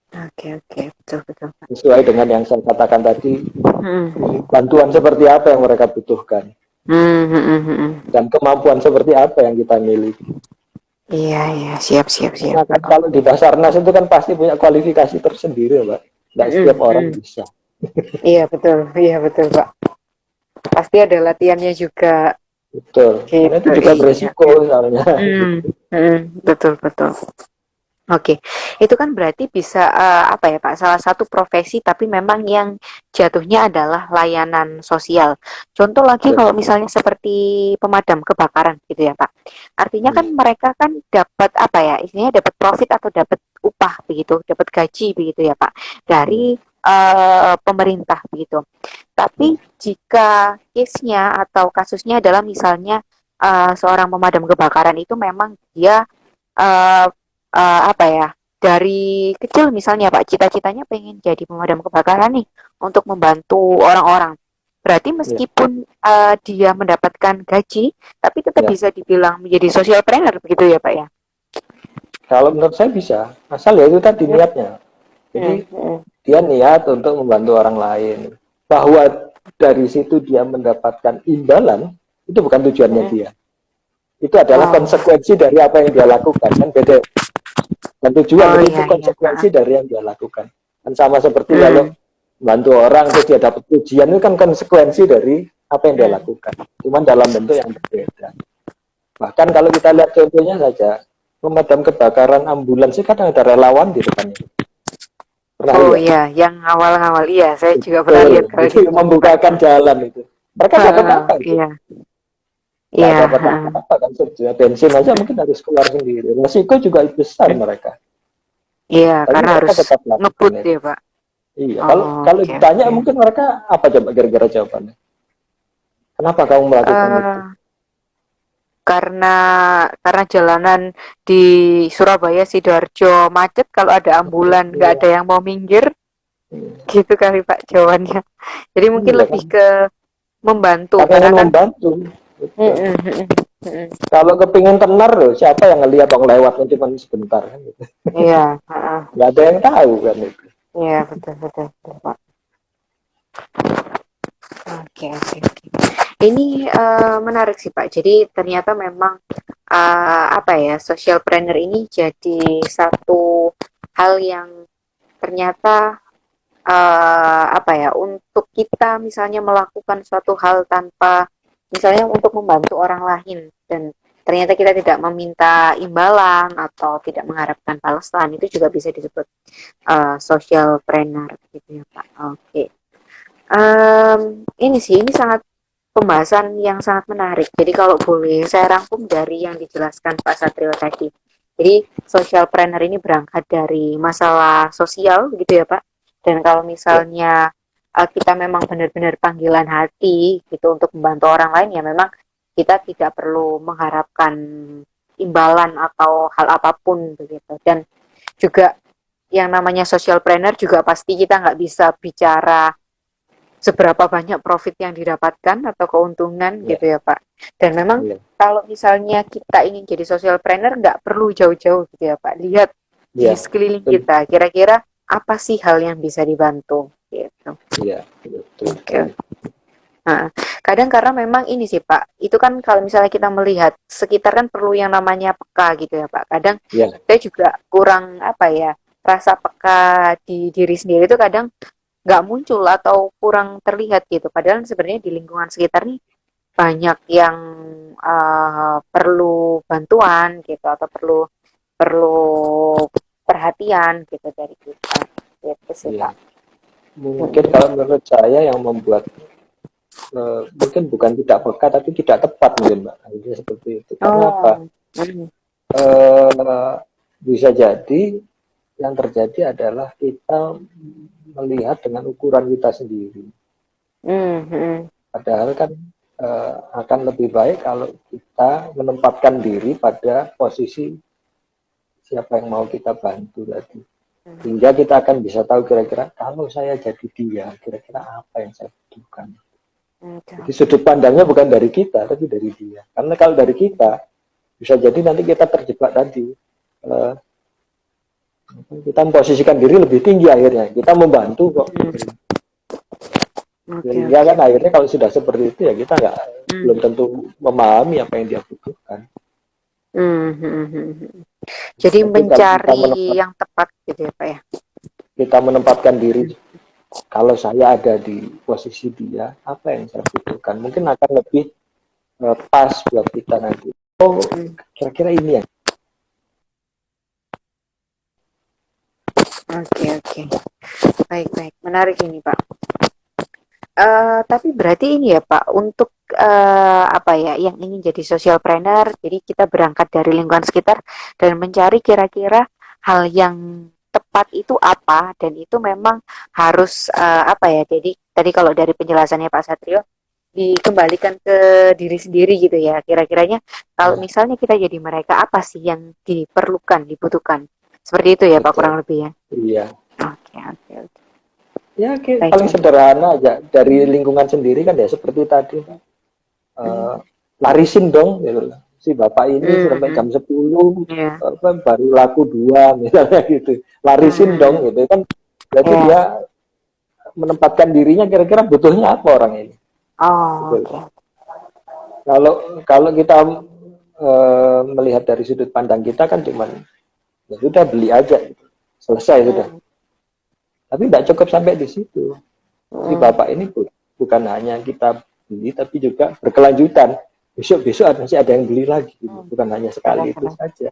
Oke, oke, betul, betul, Pak. Sesuai dengan yang saya katakan tadi, Hmm, bantuan seperti apa yang mereka butuhkan hmm. dan kemampuan seperti apa yang kita miliki. Iya, iya, siap, siap, siap. Karena kan kalau di Basarnas itu kan pasti punya kualifikasi tersendiri, Pak. Tidak setiap orang Hmm. bisa. Iya betul, Pak. Pasti ada latihannya juga, Betul. Karena itu gitu. juga Iya, beresiko iya. misalnya. Hmm, betul, betul. Oke, itu kan berarti bisa apa ya Pak? Salah satu profesi tapi memang yang jatuhnya adalah layanan sosial. Contoh lagi kalau misalnya seperti pemadam kebakaran gitu ya Pak. Artinya kan Iya. mereka kan dapat apa ya? Istilahnya dapat profit atau dapat upah begitu, dapat gaji begitu ya Pak Iya. dari pemerintah begitu. Tapi jika case-nya atau kasusnya adalah misalnya seorang pemadam kebakaran itu memang dia eh, apa ya, dari kecil misalnya Pak, cita-citanya pengen jadi pemadam kebakaran nih untuk membantu orang-orang. Berarti Iya. meskipun dia mendapatkan gaji, tapi tetap Ya. bisa dibilang menjadi social planner begitu ya Pak ya? Kalau menurut saya bisa, asal ya itu tadi Hmm, niatnya. hmm, Jadi hmm, dia niat untuk membantu orang lain. Bahwa dari situ dia mendapatkan imbalan, itu bukan tujuannya hmm. dia. Itu adalah Oh, konsekuensi dari apa yang dia lakukan. Kan beda. Dan tujuan oh itu iya iya. konsekuensi dari yang dia lakukan. Kan sama seperti kalau Hmm, bantu orang terus dia dapat pujian, itu kan konsekuensi dari apa yang dia hmm. lakukan. Cuman dalam bentuk yang berbeda. Bahkan kalau kita lihat contohnya saja, pemadam kebakaran ambulans itu kan ada relawan di depannya. Pernah Oh lihat? iya, yang awal-awal iya, saya juga pernah lihat Betul. kalau Itu di membukakan Pak. jalan itu. Mereka dapat apa itu? Iya. nggak Iya, dapat apa-apa kan, bensin aja mungkin harus keluar sendiri, resiko juga besar mereka, iya, tapi karena mereka harus tetap ngebut melakukan ya itu. Pak. Iya, kalau Oh, kalau oke ditanya oke. mungkin mereka apa coba kira-kira jawabannya, kenapa kamu melakukan itu? Eh, karena jalanan di Surabaya Sidoarjo macet, kalau ada ambulan nggak Iya, ada yang mau minggir, gitu kali Pak jawabannya. Jadi mungkin iya kan, lebih ke membantu karena karena ingin kan. membantu. Mm, Betul. mm, mm, mm, mm. Kalau kepingin tenar loh, siapa yang ngelihat orang lewatnya cuma sebentar kan gitu. Iya, heeh. Nggak ada yang tahu kan itu. Iya betul betul betul Pak. Oke oke oke. Ini menarik sih Pak. Jadi ternyata memang apa ya, social planner ini jadi satu hal yang ternyata apa ya, untuk kita misalnya melakukan suatu hal tanpa misalnya untuk membantu orang lain dan ternyata kita tidak meminta imbalan atau tidak mengharapkan balasan, itu juga bisa disebut social planner gitu ya Pak. Oke. Ini sih, ini sangat pembahasan yang sangat menarik. Jadi kalau boleh saya rangkum dari yang dijelaskan Pak Satrio tadi. Jadi social planner ini berangkat dari masalah sosial gitu ya Pak. Dan kalau Ya, misalnya kita memang benar-benar panggilan hati gitu untuk membantu orang lain, ya memang kita tidak perlu mengharapkan imbalan atau hal apapun begitu. Dan juga yang namanya social planner juga pasti kita nggak bisa bicara seberapa banyak profit yang didapatkan atau keuntungan ya, gitu ya Pak. Dan memang ya, kalau misalnya kita ingin jadi social planner nggak perlu jauh-jauh gitu ya Pak. Lihat di ya, sekeliling betul. kita, kira-kira apa sih hal yang bisa dibantu gitu. Ya, betul sekali. Oke. Nah, kadang karena memang ini sih Pak, itu kan kalau misalnya kita melihat sekitar kan perlu yang namanya peka gitu ya Pak. Kadang Ya, saya juga kurang apa ya, rasa peka di diri sendiri itu kadang nggak muncul atau kurang terlihat gitu. Padahal sebenarnya di lingkungan sekitar nih banyak yang perlu bantuan gitu atau perlu perlu perhatian gitu dari kita. Gitu sih ya. Pak. Mungkin Mm-mm. kalau menurut saya yang membuat mungkin bukan tidak peka tapi tidak tepat mungkin Mbak. Akhirnya seperti itu. Karena apa? Oh. Mm. Eh, bisa jadi yang terjadi adalah kita melihat dengan ukuran kita sendiri. Mm-mm. Padahal kan akan lebih baik kalau kita menempatkan diri pada posisi siapa yang mau kita bantu tadi. Hingga kita akan bisa tahu kira-kira kalau saya jadi dia, kira-kira apa yang saya butuhkan. Oke, Jadi oke. sudut pandangnya bukan dari kita, tapi dari dia. Karena kalau dari kita, bisa jadi nanti kita terjebak tadi. Eh, kita memposisikan diri lebih tinggi akhirnya. Kita membantu kok. Mm. Oke, Sehingga oke. kan akhirnya kalau sudah seperti itu ya kita nggak Mm. belum tentu memahami apa yang dia butuhkan. Mm. Jadi Tapi kalau mencari yang tepat gitu ya Pak ya. kita menempatkan diri, kalau saya ada di posisi dia, apa yang saya butuhkan, mungkin akan lebih pas buat kita nanti. Oh, Mm. kira-kira ini ya. Oke, oke. Baik, baik. Menarik ini Pak. Tapi berarti ini ya Pak, untuk apa ya, yang ingin jadi social planner, jadi kita berangkat dari lingkungan sekitar dan mencari kira-kira hal yang tepat itu apa, dan itu memang harus apa ya, jadi tadi kalau dari penjelasannya Pak Satrio, dikembalikan ke diri sendiri gitu ya, kira-kiranya kalau Ya, misalnya kita jadi mereka, apa sih yang diperlukan, dibutuhkan, seperti itu ya Pak betul. kurang lebih ya. Iya. Oke, oke, oke. Ya, Baik, paling baik. sederhana aja dari lingkungan sendiri kan ya seperti tadi. Hmm. Larisin dong gitu. Si bapak ini Hmm, sampai hmm. jam 10 Ya. baru laku dua misalnya gitu. Larisin Hmm. dong gitu kan. Berarti Ya. dia menempatkan dirinya kira-kira butuhnya apa orang ini. Oh, Gitu. oke. Kalau kalau kita melihat dari sudut pandang kita kan cuman ya sudah beli aja gitu. Selesai sudah. Hmm. Tapi tidak cukup sampai di situ. Si Hmm. bapak ini bukan hanya kita beli tapi juga berkelanjutan. Besok-besok masih ada yang beli lagi gitu. Hmm. Bukan hanya sekali itu Benar-benar. saja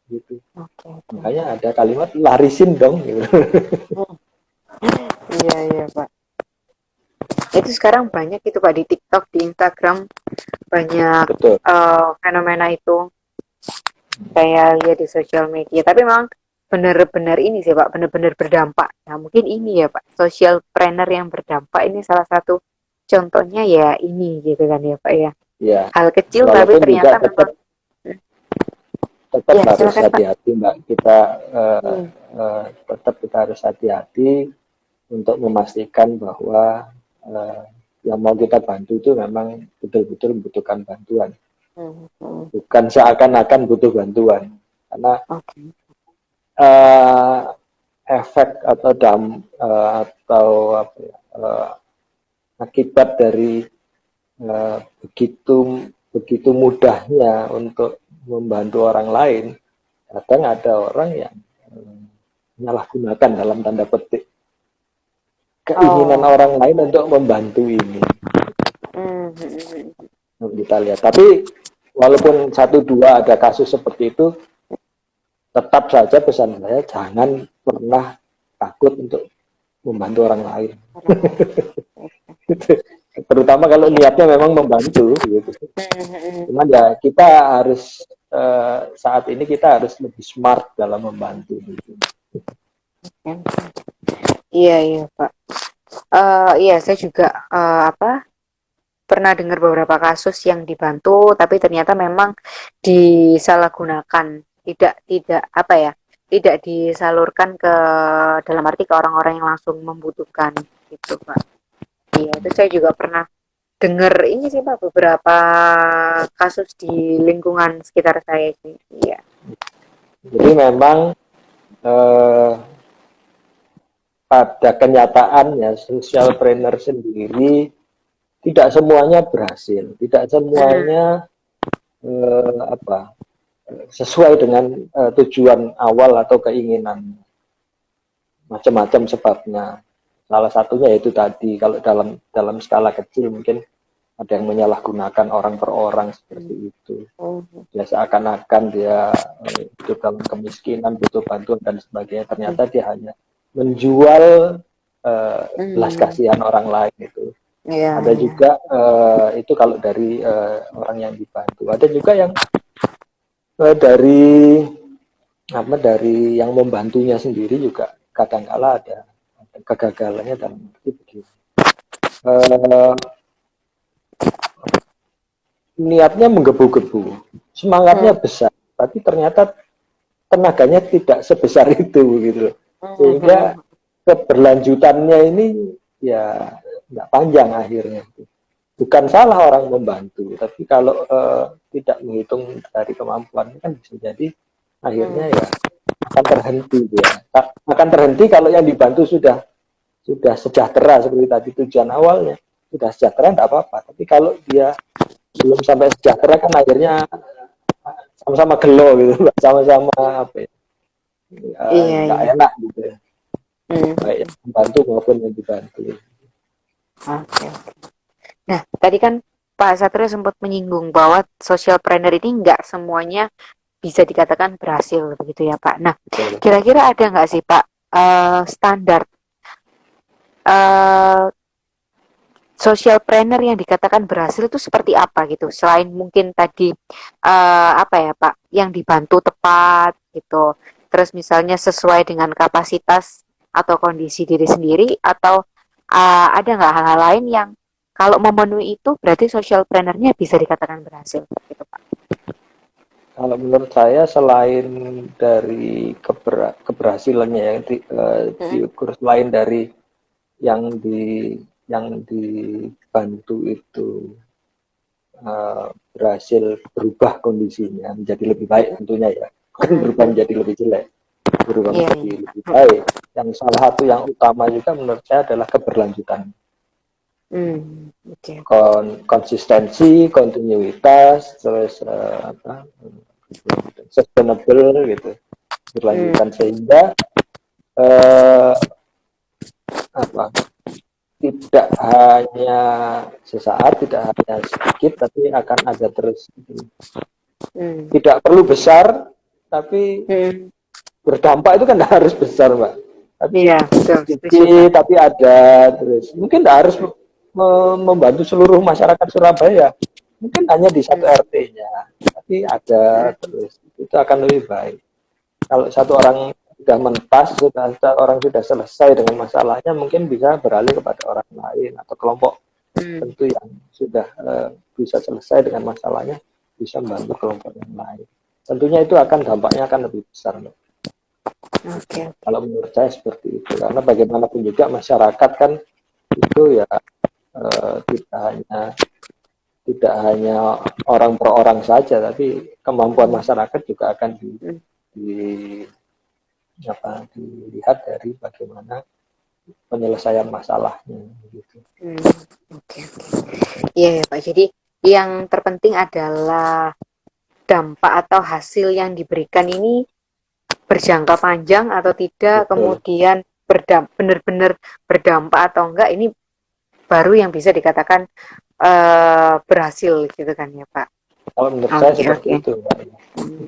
gitu. Oke, oke. Makanya ada kalimat larisin dong gitu. Hmm. Iya, iya, Pak. Itu sekarang banyak itu Pak di TikTok, di Instagram banyak Betul. fenomena itu saya lihat di sosial media. Tapi memang benar-benar ini sih Pak, benar-benar berdampak. Nah mungkin ini ya Pak, social planner yang berdampak ini salah satu contohnya ya ini gitu kan ya Pak ya. Ya, Hal kecil tapi walaupun juga ternyata memang tetap ya harus silakan Pak. hati-hati Mbak. Kita Hmm. tetap kita harus hati-hati untuk memastikan bahwa eh, yang mau kita bantu itu memang betul-betul membutuhkan bantuan, Hmm. Hmm. bukan seakan-akan butuh bantuan. Karena Oke. eh, efek atau atau apa ya, akibat dari begitu begitu mudahnya untuk membantu orang lain, kadang ada orang yang menyalahgunakan dalam tanda petik keinginan Oh. orang lain untuk membantu ini. Hmm. Hmm. Hmm. Kita lihat. Tapi walaupun satu dua ada kasus seperti itu, tetap saja pesan saya jangan pernah takut untuk membantu orang lain. Orang lain. Terutama kalau Iya. niatnya memang membantu gitu. Hmm. Hmm. Cuman ya kita harus saat ini kita harus lebih smart dalam membantu gitu. Hmm. Iya iya Pak. Iya saya juga pernah dengar beberapa kasus yang dibantu tapi ternyata memang disalahgunakan, tidak apa ya, tidak disalurkan ke dalam arti ke orang-orang yang langsung membutuhkan gitu Pak. Iya itu saya juga pernah dengar ini sih Pak, beberapa kasus di lingkungan sekitar saya sih. Iya. Jadi memang eh, pada kenyataannya socialpreneur sendiri tidak semuanya berhasil, tidak Hmm. semuanya apa sesuai dengan tujuan awal atau keinginan, macam-macam sebabnya. Salah satunya yaitu tadi kalau dalam dalam skala kecil mungkin ada yang menyalahgunakan orang per orang seperti itu. Oh. Ya seakan-akan dia hidup dalam kemiskinan, butuh bantuan dan sebagainya. Ternyata dia hanya menjual belas Hmm. kasihan orang lain itu. Iya Ada iya. juga itu kalau dari orang yang dibantu. Ada juga yang dari apa dari yang membantunya sendiri juga kadang-kala ada kegagalannya dalam arti begini. Eh, niatnya menggebu-gebu, semangatnya Hmm. besar, tapi ternyata tenaganya tidak sebesar itu gitu loh. Sehingga Hmm. keberlanjutannya ini ya nggak panjang akhirnya. Bukan salah orang membantu, tapi kalau tidak menghitung dari kemampuan kan bisa jadi Hmm. akhirnya ya akan terhenti dia. Akan terhenti kalau yang dibantu sudah sejahtera seperti tadi tujuan awalnya. Sudah sejahtera tidak apa-apa, tapi kalau dia belum sampai sejahtera kan akhirnya sama-sama gelo gitu, sama-sama apa ya, Iya nggak iya. enak gitu ya, Hmm. baik yang membantu maupun yang dibantu. Oke. Nah, tadi kan Pak Satrio sempat menyinggung bahwa social planner ini nggak semuanya bisa dikatakan berhasil begitu ya Pak. Nah, Betul. kira-kira ada nggak sih Pak standar eh, social planner yang dikatakan berhasil itu seperti apa gitu? Selain mungkin tadi apa ya Pak, yang dibantu tepat gitu. Terus misalnya sesuai dengan kapasitas atau kondisi diri sendiri, atau ada nggak hal-hal lain yang kalau memenuhi itu berarti social planner-nya bisa dikatakan berhasil gitu Pak. Kalau menurut saya selain dari keberhasilannya yang Hmm. diukur selain dari yang yang dibantu itu berhasil berubah kondisinya menjadi lebih baik tentunya ya, bukan berubah Hmm. menjadi lebih jelek, berubah Iya, menjadi iya. lebih baik. Yang salah satu yang utama juga menurut saya adalah keberlanjutan, Oke. konsistensi, kontinuitas, terus sustainable gitu, Hmm. berlanjutan sehingga eh, apa tidak hanya sesaat, tidak hanya sedikit, tapi akan ada terus. Hmm. Tidak perlu besar, tapi Hmm. berdampak itu kan tidak harus besar, Mbak. Tapi Iya, betul. Setuju, Pak. sedikit, tapi ada terus. Mungkin tidak harus Hmm. membantu seluruh masyarakat Surabaya. Mungkin hanya di satu RT-nya, tapi ada terus. Itu akan lebih baik. Kalau satu orang sudah mentas, orang sudah selesai dengan masalahnya, mungkin bisa beralih kepada orang lain atau kelompok tentu yang sudah bisa selesai dengan masalahnya, bisa membantu kelompok yang lain. Tentunya itu akan dampaknya akan lebih besar. Oke. Kalau menurut saya seperti itu, karena bagaimanapun juga masyarakat kan itu ya tidak hanya orang per orang saja, tapi kemampuan masyarakat juga akan di dilihat dari bagaimana penyelesaian masalahnya gitu. Oke. Iya ya Pak. Jadi yang terpenting adalah dampak atau hasil yang diberikan ini berjangka panjang atau tidak, Betul. kemudian benar-benar berdampak atau enggak, ini baru yang bisa dikatakan berhasil gitu kan ya Pak. Kalau menurut saya seperti itu.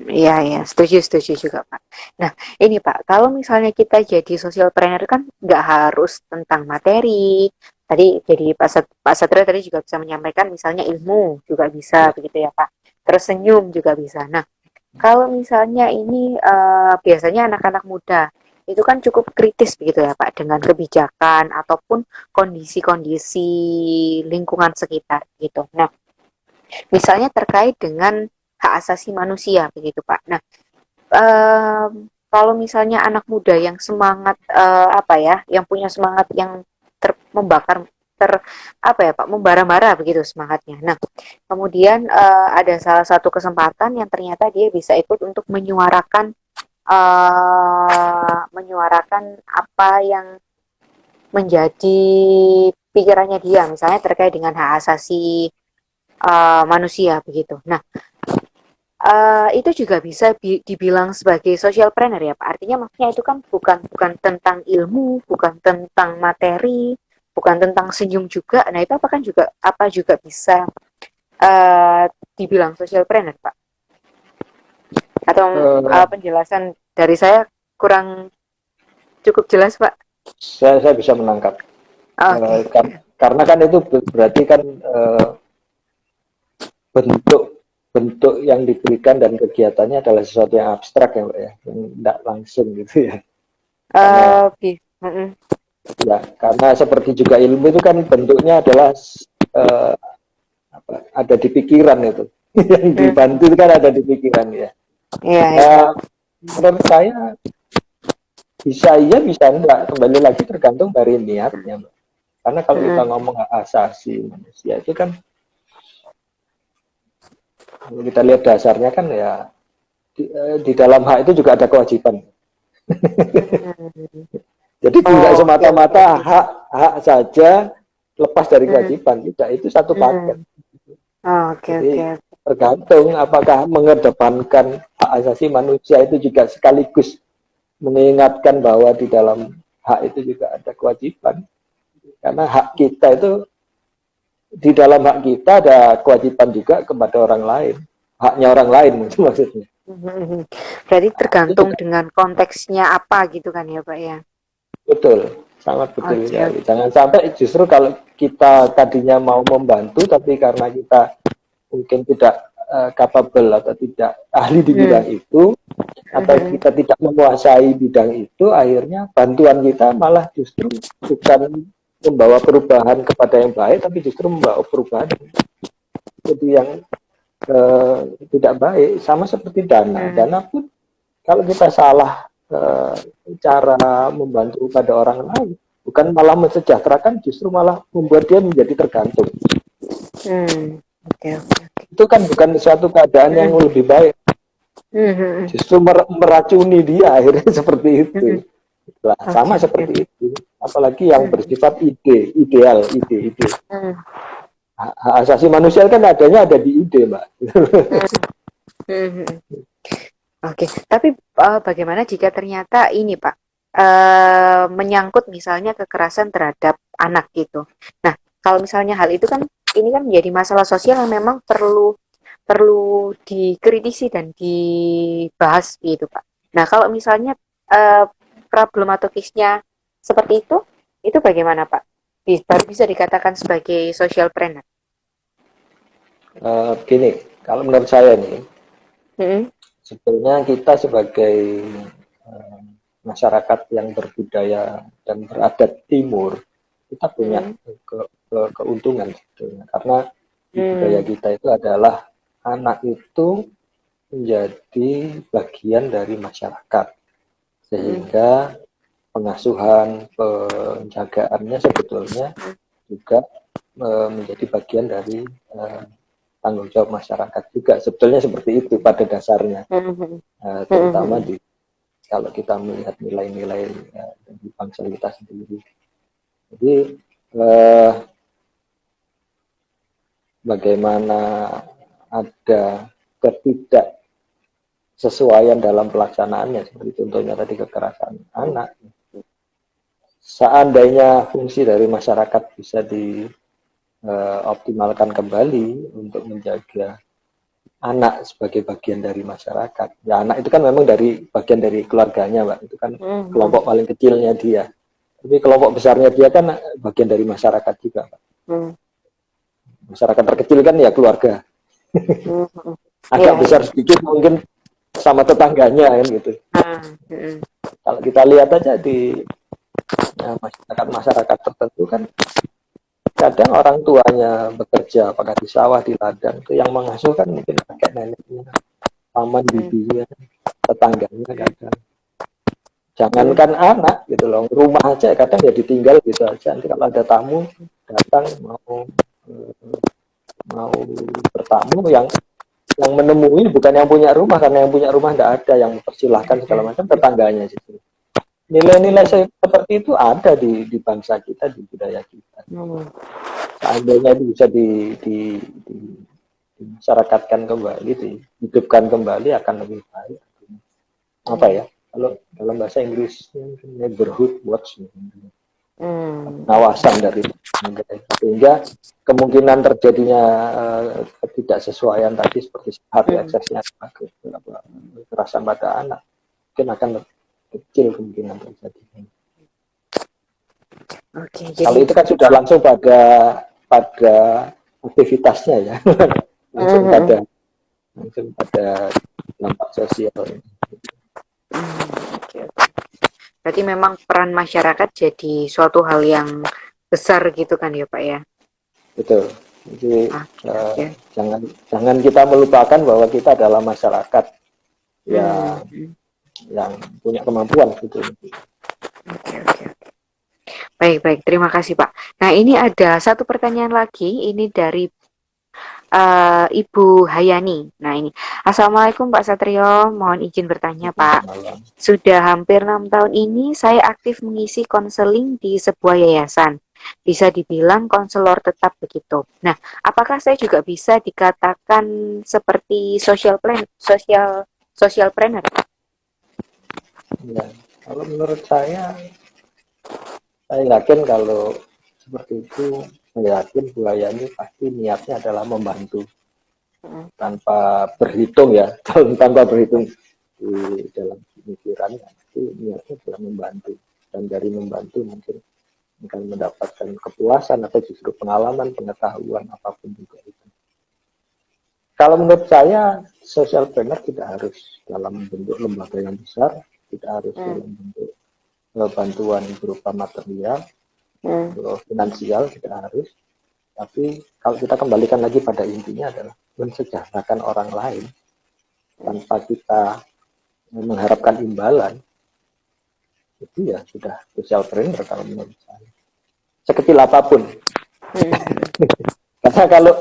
Iya ya, setuju juga Pak. Nah ini Pak, kalau misalnya kita jadi social planner kan nggak harus tentang materi. Tadi jadi Pak Satria tadi juga bisa menyampaikan misalnya ilmu juga bisa begitu ya Pak. Terus senyum juga bisa. Nah kalau misalnya ini biasanya anak-anak muda itu kan cukup kritis begitu ya Pak dengan kebijakan ataupun kondisi-kondisi lingkungan sekitar gitu. Nah, misalnya terkait dengan hak asasi manusia begitu Pak. Nah, kalau misalnya anak muda yang semangat apa ya, yang punya semangat yang membakar apa ya Pak, membara-bara begitu semangatnya. Nah, kemudian ada salah satu kesempatan yang ternyata dia bisa ikut untuk menyuarakan apa yang menjadi pikirannya dia, misalnya terkait dengan hak asasi manusia begitu. Nah, itu juga bisa dibilang sebagai social planner ya Pak. Artinya maksudnya itu kan bukan tentang ilmu, bukan tentang materi, bukan tentang senyum juga. Nah itu apa juga bisa uh, dibilang social planner Pak? Atau penjelasan dari saya kurang cukup jelas Pak? Saya bisa menangkap. Oke. Karena kan itu berarti kan bentuk yang diberikan dan kegiatannya adalah sesuatu yang abstrak ya Mbak ya, yang tidak langsung gitu ya. Karena seperti juga ilmu itu kan bentuknya adalah ada di pikiran itu. Yang dibantu itu kan ada di pikiran ya. Menurut saya bisa iya bisa enggak, kembali lagi tergantung dari niatnya Mbak. Karena kalau kita ngomong hak asasi manusia itu kan kalau kita lihat dasarnya kan ya di dalam hak itu juga ada kewajiban. Jadi tidak semata-mata hak saja lepas dari kewajiban, tidak, itu satu paket. Jadi tergantung apakah mengedepankan hak asasi manusia itu juga sekaligus mengingatkan bahwa di dalam hak itu juga ada kewajiban. Karena hak kita itu, di dalam hak kita ada kewajiban juga kepada orang lain. Haknya orang lain maksudnya. Berarti tergantung dengan konteksnya apa gitu kan ya Pak ya? Betul, sangat betul sekali. Jangan sampai justru kalau kita tadinya mau membantu, tapi karena kita mungkin tidak capable atau tidak ahli di bidang itu, atau kita tidak menguasai bidang itu, akhirnya bantuan kita malah justru bukan membawa perubahan kepada yang baik, tapi justru membawa perubahan jadi yang tidak baik. Sama seperti dana. Dana pun kalau kita salah cara membantu pada orang lain, bukan malah mensejahterakan, justru malah membuat dia menjadi tergantung. Itu kan bukan suatu keadaan yang lebih baik. Justru meracuni dia akhirnya seperti itu. Nah, sama seperti itu. Apalagi yang bersifat ideal. Hak asasi manusia kan adanya ada di ide, Mbak. Oke, tapi bagaimana jika ternyata ini Pak menyangkut misalnya kekerasan terhadap anak gitu. Nah, kalau misalnya hal itu kan ini kan menjadi masalah sosial yang memang perlu dikritisi dan dibahas gitu Pak. Nah, kalau misalnya problematikisnya seperti itu bagaimana Pak? baru bisa dikatakan sebagai social planner. Gini, kalau menurut saya nih, Mm-mm. sebetulnya kita sebagai eh, masyarakat yang berbudaya dan beradat timur, kita punya Mm-mm. keuntungan sebetulnya. Karena di budaya Mm. kita itu adalah anak itu menjadi bagian dari masyarakat. Mm. Sehingga pengasuhan, penjagaannya sebetulnya juga menjadi bagian dari tanggung jawab masyarakat juga. Sebetulnya seperti itu pada dasarnya, Mm. terutama Mm. di kalau kita melihat nilai-nilai dari bangsa kita sendiri. Jadi bagaimana ada ketidaksesuaian dalam pelaksanaannya, seperti contohnya tadi kekerasan anak. Seandainya fungsi dari masyarakat bisa dioptimalkan kembali untuk menjaga anak sebagai bagian dari masyarakat. Ya anak itu kan memang dari bagian dari keluarganya, Mbak. Itu kan Mm. kelompok paling kecilnya dia. Tapi kelompok besarnya dia kan bagian dari masyarakat juga, Mbak. Mm. Masyarakat terkecil kan ya keluarga. Mm. Mm. Iya, Agak iya. besar sedikit mungkin sama tetangganya kan gitu. Ah, mm. Kalau kita lihat aja di masyarakat-masyarakat tertentu kan kadang orang tuanya bekerja apakah di sawah, di ladang, itu yang mengasuh kan mungkin kakek neneknya, paman Mm. bibinya, tetangganya Mm. kadang. Jangankan anak gitu loh, rumah aja kadang ya ditinggal gitu aja. Nanti kalau ada tamu datang mau bertamu, yang menemui bukan yang punya rumah, karena yang punya rumah nggak ada, yang mempersilahkan segala macam tetangganya gitu. Nilai-nilai Mm. seperti itu ada di bangsa kita, di budaya kita. Mm. Seandainya itu bisa di masyarakatkan kembali, dihidupkan kembali, akan lebih baik. Apa Mm. ya? Kalau dalam bahasa Inggris neighborhood watch, Mm. pengawasan dari negara, sehingga kemungkinan terjadinya ketidaksesuaian tadi seperti hati Mm. eksesnya kekerasan pada anak mungkin akan lebih kecil kemungkinan terjadi. Oke, Kalau jadi itu kan sudah langsung pada aktivitasnya ya, langsung mm. pada langsung pada dampak sosial. Oke, oke. Berarti memang peran masyarakat jadi suatu hal yang besar gitu kan ya Pak ya? Betul. Jadi Oke, oke. jangan jangan kita melupakan bahwa kita adalah masyarakat Hmm. yang punya kemampuan gitu. Oke, oke. Baik, baik. Terima kasih Pak. Nah ini ada satu pertanyaan lagi. Ini dari Ibu Hayani. Nah ini, Assalamualaikum Pak Satrio. Mohon izin bertanya Pak. Malam. Sudah hampir 6 tahun ini saya aktif mengisi konseling di sebuah yayasan. Bisa dibilang konselor tetap begitu. Nah, apakah saya juga bisa dikatakan seperti social planner? Ya, kalau menurut saya yakin kalau seperti itu, saya yakin Bu Hayani pasti niatnya adalah membantu Mm. tanpa berhitung ya, tanpa berhitung di dalam pemikirannya. Itu niatnya adalah membantu, dan dari membantu mungkin akan mendapatkan kepuasan atau justru pengalaman, pengetahuan apapun juga itu. Kalau menurut saya, social planner tidak harus dalam bentuk lembaga yang besar, tidak harus Mm. dalam bentuk bantuan berupa material, Mm. finansial, tidak harus. Tapi kalau kita kembalikan lagi pada intinya adalah mensejahterakan orang lain tanpa kita mengharapkan imbalan, itu ya sudah social planner kalau menurut saya. Sekecil apapun. Mm. Karena kalau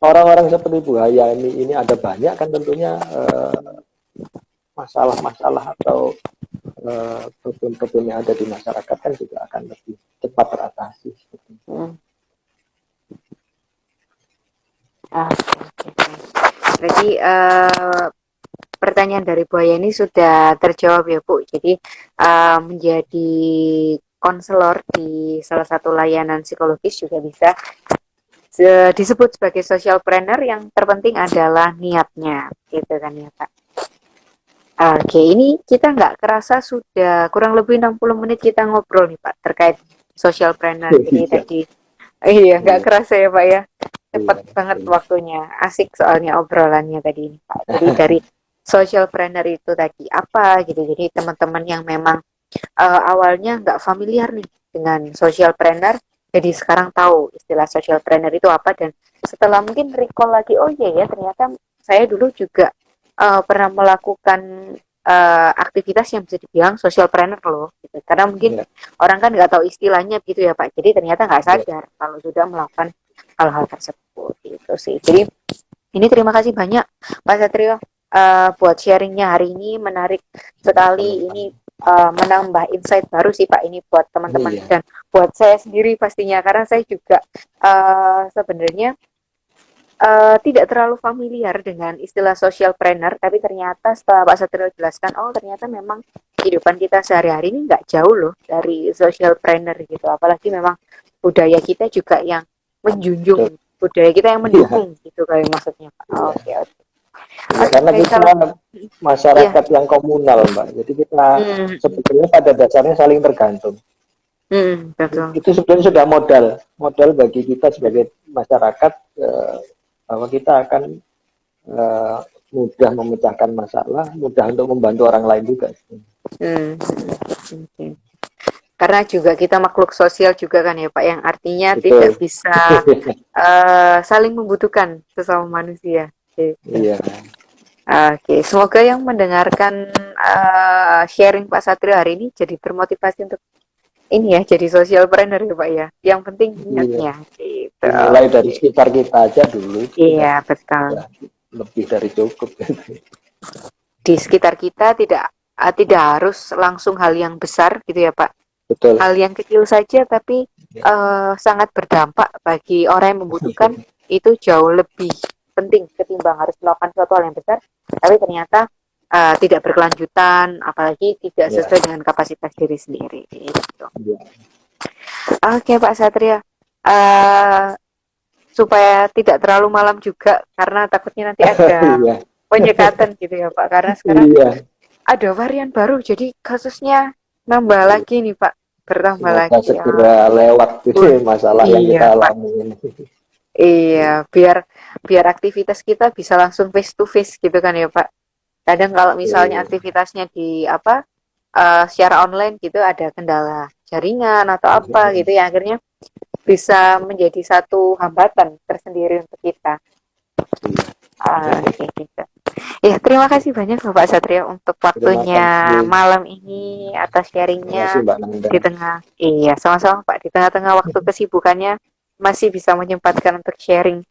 orang-orang seperti Bu Hayani ini ada banyak kan tentunya masalah-masalah atau problem-problem yang ada di masyarakat kan juga akan lebih cepat teratasi. Mm. Oke, oke. Berarti pertanyaan dari Bu ini sudah terjawab ya Bu. Jadi menjadi konselor di salah satu layanan psikologis juga bisa disebut sebagai social planner, yang terpenting adalah niatnya, gitu kan ya Pak. Oke, ini kita nggak kerasa sudah kurang lebih 60 menit kita ngobrol nih Pak terkait social planner. Jadi Iya, tadi, iya nggak iya, kerasa ya Pak ya, iya, cepat banget iya. waktunya. Asik soalnya obrolannya tadi Pak. Jadi dari social planner itu tadi apa gitu. Jadi teman-teman yang memang awalnya nggak familiar nih dengan social planner, jadi sekarang tahu istilah social planner itu apa, dan setelah mungkin recall lagi, oh iya ya ternyata saya dulu juga pernah melakukan aktivitas yang bisa dibilang social planner loh, gitu. Karena mungkin Iya, orang kan nggak tahu istilahnya gitu ya Pak, jadi ternyata nggak iya, sadar kalau sudah melakukan hal-hal tersebut gitu sih. Jadi ini terima kasih banyak Pak Satrio buat sharingnya hari ini, menarik sekali. Ini sama-sama. menambah insight baru sih Pak ini buat teman-teman Iya, dan buat saya sendiri pastinya, karena saya juga sebenarnya tidak terlalu familiar dengan istilah social planner, tapi ternyata setelah Pak Satrio jelaskan, oh ternyata memang kehidupan kita sehari-hari ini nggak jauh loh dari social planner gitu. Apalagi memang budaya kita juga yang betul. menjunjung, budaya kita yang Iya, mendukung gitu kali maksudnya Pak. iya. Oke, oke. Iya, Oke, karena baik kita kalau iya. masyarakat yang komunal, Mbak. Jadi kita Hmm, sebetulnya pada dasarnya saling tergantung. betul. Itu sebenarnya sudah modal bagi kita sebagai masyarakat, bahwa kita akan eh, mudah memecahkan masalah, mudah untuk membantu orang lain juga. Oke. Karena juga kita makhluk sosial juga kan ya Pak, yang artinya tidak Betul. bisa saling membutuhkan sesama manusia. Gitu. Iya, Oke, semoga yang mendengarkan sharing Pak Satrio hari ini jadi termotivasi untuk ini ya, jadi social planner ya Pak ya. Yang penting iya. niatnya. Gitu. Dimulai dari Oke. sekitar kita aja dulu itu Iya, betul. sudah lebih dari cukup. Di sekitar kita tidak harus langsung hal yang besar gitu ya Pak. Betul. Hal yang kecil saja tapi sangat berdampak bagi orang yang membutuhkan, itu jauh lebih penting ketimbang harus melakukan suatu hal yang besar tapi ternyata tidak berkelanjutan, apalagi tidak Ya, sesuai dengan kapasitas diri sendiri gitu. ya. Oke Pak Satria, uh, supaya tidak terlalu malam juga karena takutnya nanti ada Iya, penyekatan gitu ya Pak, karena sekarang iya. ada varian baru jadi kasusnya nambah lagi nih Pak, bertambah Semoga lagi ya. segera lewat Uh, ini masalah yang iya kita Pak. alami ini. Iya, biar biar aktivitas kita bisa langsung face to face gitu kan ya Pak. Kadang kalau misalnya Betul. aktivitasnya di apa secara online gitu ada kendala jaringan atau apa gitu ya, akhirnya bisa menjadi satu hambatan tersendiri untuk kita. Iya. Oke gitu. Ya, terima kasih banyak Bapak Satria untuk Terima waktunya kasih. malam ini atas Terima kasih sharingnya Mbak Nanda. di tengah. Iya, sama-sama Pak. Di tengah-tengah waktu kesibukannya masih bisa menyempatkan untuk sharing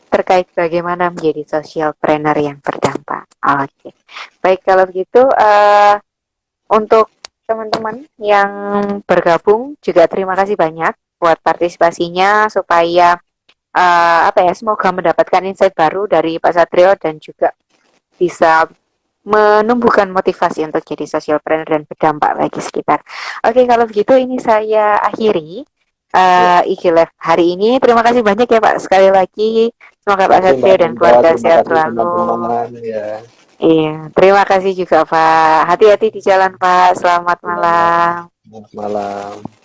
terkait bagaimana menjadi social planner yang berdampak. Oke, baik kalau begitu untuk teman-teman yang bergabung juga terima kasih banyak buat partisipasinya, supaya apa ya, semoga mendapatkan insight baru dari Pak Satrio dan juga bisa menumbuhkan motivasi untuk jadi social planner dan berdampak bagi sekitar. Oke, kalau begitu ini saya akhiri Ya, IG Live hari ini. Terima kasih banyak ya Pak sekali lagi. Semoga terima Pak kasih Mbak Satrio dan Nanda. keluarga Terima sehat kasih selalu. teman-teman. Ya, Iya, terima kasih juga Pak. Hati-hati di jalan Pak. Selamat terima kasih. malam. Selamat malam.